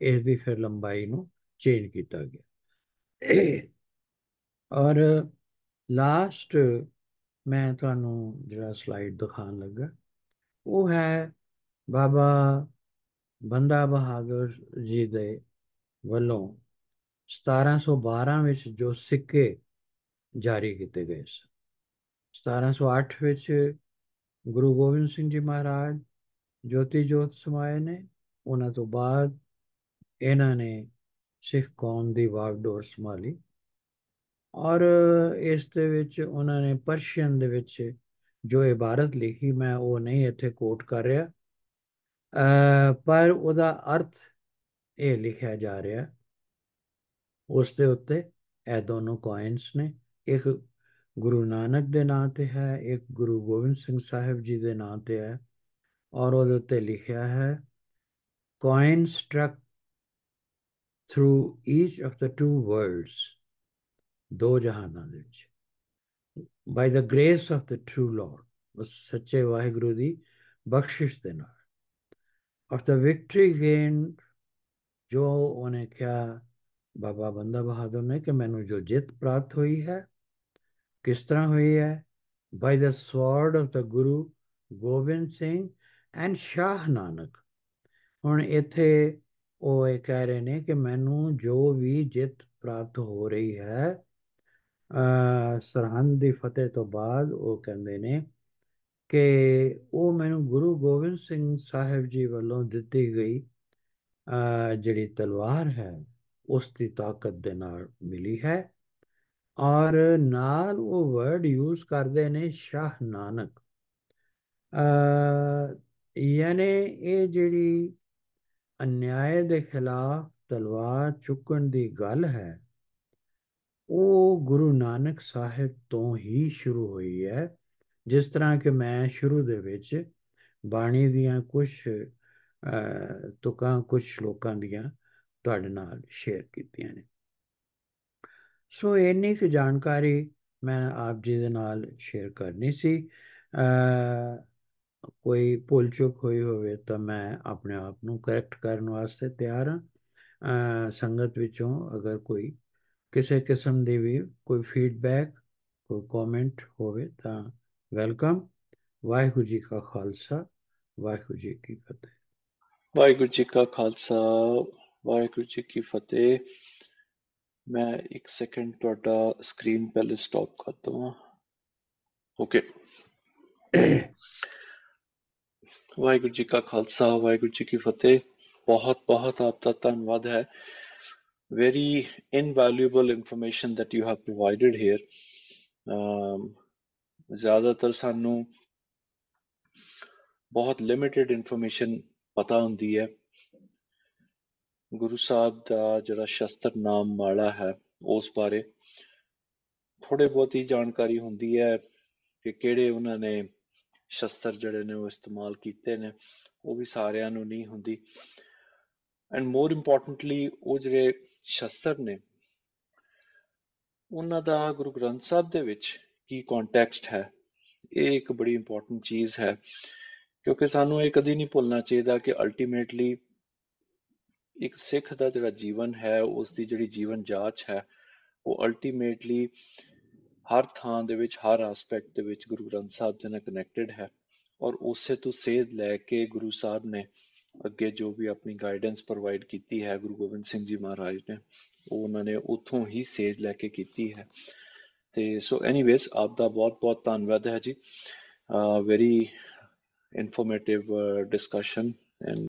ਇਸ ਦੀ ਫਿਰ ਲੰਬਾਈ ਨੂੰ ਚੇਂਜ ਕੀਤਾ ਗਿਆ। ਔਰ ਲਾਸਟ ਮੈਂ ਤੁਹਾਨੂੰ ਜਿਹੜਾ ਸਲਾਈਡ ਦਿਖਾਉਣ ਲੱਗਾ, ਉਹ ਹੈ ਬਾਬਾ ਬੰਦਾ ਬਹਾਦਰ ਜੀ ਦੇ ਵੱਲੋਂ 1712 ਵਿੱਚ ਜੋ ਸਿੱਕੇ ਜਾਰੀ ਕੀਤੇ ਗਏ ਸਨ। 1708 ਵਿੱਚ ਗੁਰੂ ਗੋਬਿੰਦ ਸਿੰਘ ਜੀ ਮਹਾਰਾਜ ਜੋਤੀ ਜੋਤ ਸਮਾਏ ਨੇ। ਉਹਨਾਂ ਤੋਂ ਬਾਅਦ ਇਹਨਾਂ ਨੇ ਸਿੱਖ ਕੌਮ ਦੀ ਵਾਗਡੋਰ ਸੰਭਾਲੀ, ਔਰ ਇਸ ਦੇ ਵਿੱਚ ਉਹਨਾਂ ਨੇ ਪਰਸ਼ੀਅਨ ਦੇ ਵਿੱਚ ਜੋ ਇਬਾਰਤ ਲਿਖੀ, ਮੈਂ ਉਹ ਨਹੀਂ ਇੱਥੇ ਕੋਟ ਕਰ ਰਿਹਾ, ਪਰ ਉਹਦਾ ਅਰਥ ਇਹ ਲਿਖਿਆ ਜਾ ਰਿਹਾ ਉਸ ਦੇ ਉੱਤੇ। ਇਹ ਦੋਨੋਂ ਕੋਇਨਸ ਨੇ, ਇੱਕ ਗੁਰੂ ਨਾਨਕ ਦੇ ਨਾਂ ਤੇ ਹੈ, ਇੱਕ ਗੁਰੂ ਗੋਬਿੰਦ ਸਿੰਘ ਸਾਹਿਬ ਜੀ ਦੇ ਨਾਂ ਤੇ ਹੈ, ਔਰ ਉਹਦੇ ਉੱਤੇ ਲਿਖਿਆ ਹੈ, coin struck through each of the two worlds, ਦੋ ਜਹਾਨਾਂ ਦੇ ਵਿੱਚ, by the grace of the true Lord, ਉਸ ਸੱਚੇ ਵਾਹਿਗੁਰੂ ਦੀ ਬਖਸ਼ਿਸ਼ ਦੇ ਨਾਲ, of the victory gained, ਜੋ ਉਹਨੇ ਕਿਹਾ ਬਾਬਾ ਬੰਦਾ ਬਹਾਦਰ ਨੇ ਕਿ ਮੈਨੂੰ ਜੋ ਜਿੱਤ ਪ੍ਰਾਪਤ ਹੋਈ ਹੈ, ਕਿਸ ਤਰ੍ਹਾਂ ਹੋਈ ਹੈ, by the sword of the Guru Gobind Singh and Shah Nanak। ਹੁਣ ਇੱਥੇ ਉਹ ਇਹ ਕਹਿ ਰਹੇ ਨੇ ਕਿ ਮੈਨੂੰ ਜੋ ਵੀ ਜਿੱਤ ਪ੍ਰਾਪਤ ਹੋ ਰਹੀ ਹੈ ਸਰਹੰਦ ਦੀ ਫਤਿਹ ਤੋਂ ਬਾਅਦ, ਉਹ ਕਹਿੰਦੇ ਨੇ ਕਿ ਉਹ ਮੈਨੂੰ ਗੁਰੂ ਗੋਬਿੰਦ ਸਿੰਘ ਸਾਹਿਬ ਜੀ ਵੱਲੋਂ ਦਿੱਤੀ ਗਈ ਜਿਹੜੀ ਤਲਵਾਰ ਹੈ ਉਸ ਦੀ ਤਾਕਤ ਦੇ ਨਾਲ ਮਿਲੀ ਹੈ। ਔਰ ਨਾਲ ਉਹ ਵਰਡ ਯੂਜ਼ ਕਰਦੇ ਨੇ ਸ਼ਾਹ ਨਾਨਕ। ਯਾਨੀ ਇਹ ਜਿਹੜੀ ਅਨਿਆਏ ਦੇ ਖਿਲਾਫ ਤਲਵਾਰ ਚੁੱਕਣ ਦੀ ਗੱਲ ਹੈ, ਉਹ ਗੁਰੂ ਨਾਨਕ ਸਾਹਿਬ ਤੋਂ ਹੀ ਸ਼ੁਰੂ ਹੋਈ ਹੈ। ਜਿਸ ਤਰ੍ਹਾਂ ਕਿ ਮੈਂ ਸ਼ੁਰੂ ਦੇ ਵਿੱਚ ਬਾਣੀ ਦੀਆਂ ਕੁਝ ਤੁਕਾਂ ਕੁਝ ਸ਼ਲੋਕਾਂ ਦੀਆਂ ਤੁਹਾਡੇ ਨਾਲ ਸ਼ੇਅਰ ਕੀਤੀਆਂ ਨੇ। ਸੋ ਇੰਨੀ ਕੁ ਜਾਣਕਾਰੀ ਮੈਂ ਆਪ ਜੀ ਦੇ ਨਾਲ ਸ਼ੇਅਰ ਕਰਨੀ ਸੀ। ਕੋਈ ਭੁੱਲ ਚੁੱਕ ਹੋਈ ਹੋਵੇ ਤਾਂ ਮੈਂ ਆਪਣੇ ਆਪ ਨੂੰ ਕਰੈਕਟ ਕਰਨ ਵਾਸਤੇ ਤਿਆਰ ਹਾਂ। ਸੰਗਤ ਵਿੱਚੋਂ ਅਗਰ ਕੋਈ ਕਿਸੇ ਕਿਸਮ ਦੀ ਵੀ ਕੋਈ ਫੀਡਬੈਕ, ਕੋਈ ਕਮੈਂਟ ਹੋਵੇ ਤਾਂ ਵੈਲਕਮ। ਵਾਹਿਗੁਰੂ ਜੀ ਕਾ ਖਾਲਸਾ, ਵਾਹਿਗੁਰੂ ਜੀ ਕੀ ਫਤਿਹ। ਵਾਹਿਗੁਰੂ ਜੀ ਕਾ ਖਾਲਸਾ, ਵਾਹਿਗੁਰੂ ਜੀ ਕੀ ਫਤਿਹ। ਮੈਂ ਇੱਕ ਸੈਕਿੰਡ ਤੁਹਾਡਾ ਸਕਰੀਨ ਪਹਿਲੇ ਸਟਾਪ ਕਰ ਦਵਾਂ। ਓਕੇ। ਵਾਹਿਗੁਰੂ ਜੀ ਕਾ ਖਾਲਸਾ, ਵਾਹਿਗੁਰੂ ਜੀ ਕੀ ਫਤਿਹ। ਬਹੁਤ ਬਹੁਤ ਆਪ ਦਾ ਧੰਨਵਾਦ ਹੈ। very invaluable information that you have provided here। ਜ਼ਿਆਦਾਤਰ ਸਾਨੂੰ ਬਹੁਤ ਲਿਮਿਟਿਡ ਇਨਫੋਰਮੇਸ਼ਨ ਪਤਾ ਹੁੰਦੀ ਹੈ। ਗੁਰੂ ਸਾਹਿਬ ਦਾ ਜਿਹੜਾ ਸ਼ਸਤਰ ਨਾਮ ਮਾਲਾ ਹੈ ਉਸ ਬਾਰੇ ਥੋੜੇ ਬਹੁਤੀ ਜਾਣਕਾਰੀ ਹੁੰਦੀ ਹੈ ਕਿ ਕਿਹੜੇ ਉਹਨਾਂ ਨੇ ਸ਼ਸਤਰ ਜਿਹੜੇ ਨੇ ਉਹ ਇਸਤੇਮਾਲ ਕੀਤੇ ਨੇ, ਉਹ ਵੀ ਸਾਰਿਆਂ ਨੂੰ ਨਹੀਂ ਹੁੰਦੀ। ਐਂਡ ਮੋਰ ਇੰਪੋਰਟੈਂਟਲੀ ਉਹ ਜਿਹੜੇ ਸ਼ਸਤਰ ਨੇ ਉਹਨਾਂ ਦਾ ਗੁਰੂ ਗ੍ਰੰਥ ਸਾਹਿਬ ਦੇ ਵਿੱਚ ਕੀ ਕੰਟੈਕਸਟ ਹੈ, ਇਹ ਇੱਕ ਬੜੀ ਇੰਪੋਰਟੈਂਟ ਚੀਜ਼ ਹੈ। ਕਿਉਂਕਿ ਸਾਨੂੰ ਇਹ ਕਦੀ ਨਹੀਂ ਭੁੱਲਣਾ ਚਾਹੀਦਾ ਕਿ ਅਲਟੀਮੇਟਲੀ ਇੱਕ ਸਿੱਖ ਦਾ ਜਿਹੜਾ ਜੀਵਨ ਹੈ, ਉਸ ਦੀ ਜਿਹੜੀ ਜੀਵਨ ਜਾਂਚ ਹੈ, ਉਹ ਅਲਟੀਮੇਟਲੀ ਹਰ ਥਾਂ ਦੇ ਵਿੱਚ, ਹਰ ਐਸਪੈਕਟ ਦੇ ਵਿੱਚ ਗੁਰੂ ਗ੍ਰੰਥ ਸਾਹਿਬ ਦੇ ਨਾਲ ਕਨੈਕਟਡ ਹੈ। ਔਰ ਉਸੇ ਤੋਂ ਸੇਧ ਲੈ ਕੇ ਗੁਰੂ ਸਾਹਿਬ ਨੇ ਅੱਗੇ ਜੋ ਵੀ ਆਪਣੀ ਗਾਈਡੈਂਸ ਪ੍ਰੋਵਾਈਡ ਕੀਤੀ ਹੈ, ਗੁਰੂ ਗੋਬਿੰਦ ਸਿੰਘ ਜੀ ਮਹਾਰਾਜ ਨੇ, ਉਹ ਉਹਨਾਂ ਨੇ ਉੱਥੋਂ ਹੀ ਸੇਧ ਲੈ ਕੇ ਕੀਤੀ ਹੈ। ਤੇ ਸੋ ਐਨੀਵੇਜ਼ ਆਪ ਦਾ ਬਹੁਤ ਬਹੁਤ ਧੰਨਵਾਦ ਹੈ ਜੀ। Very informative discussion and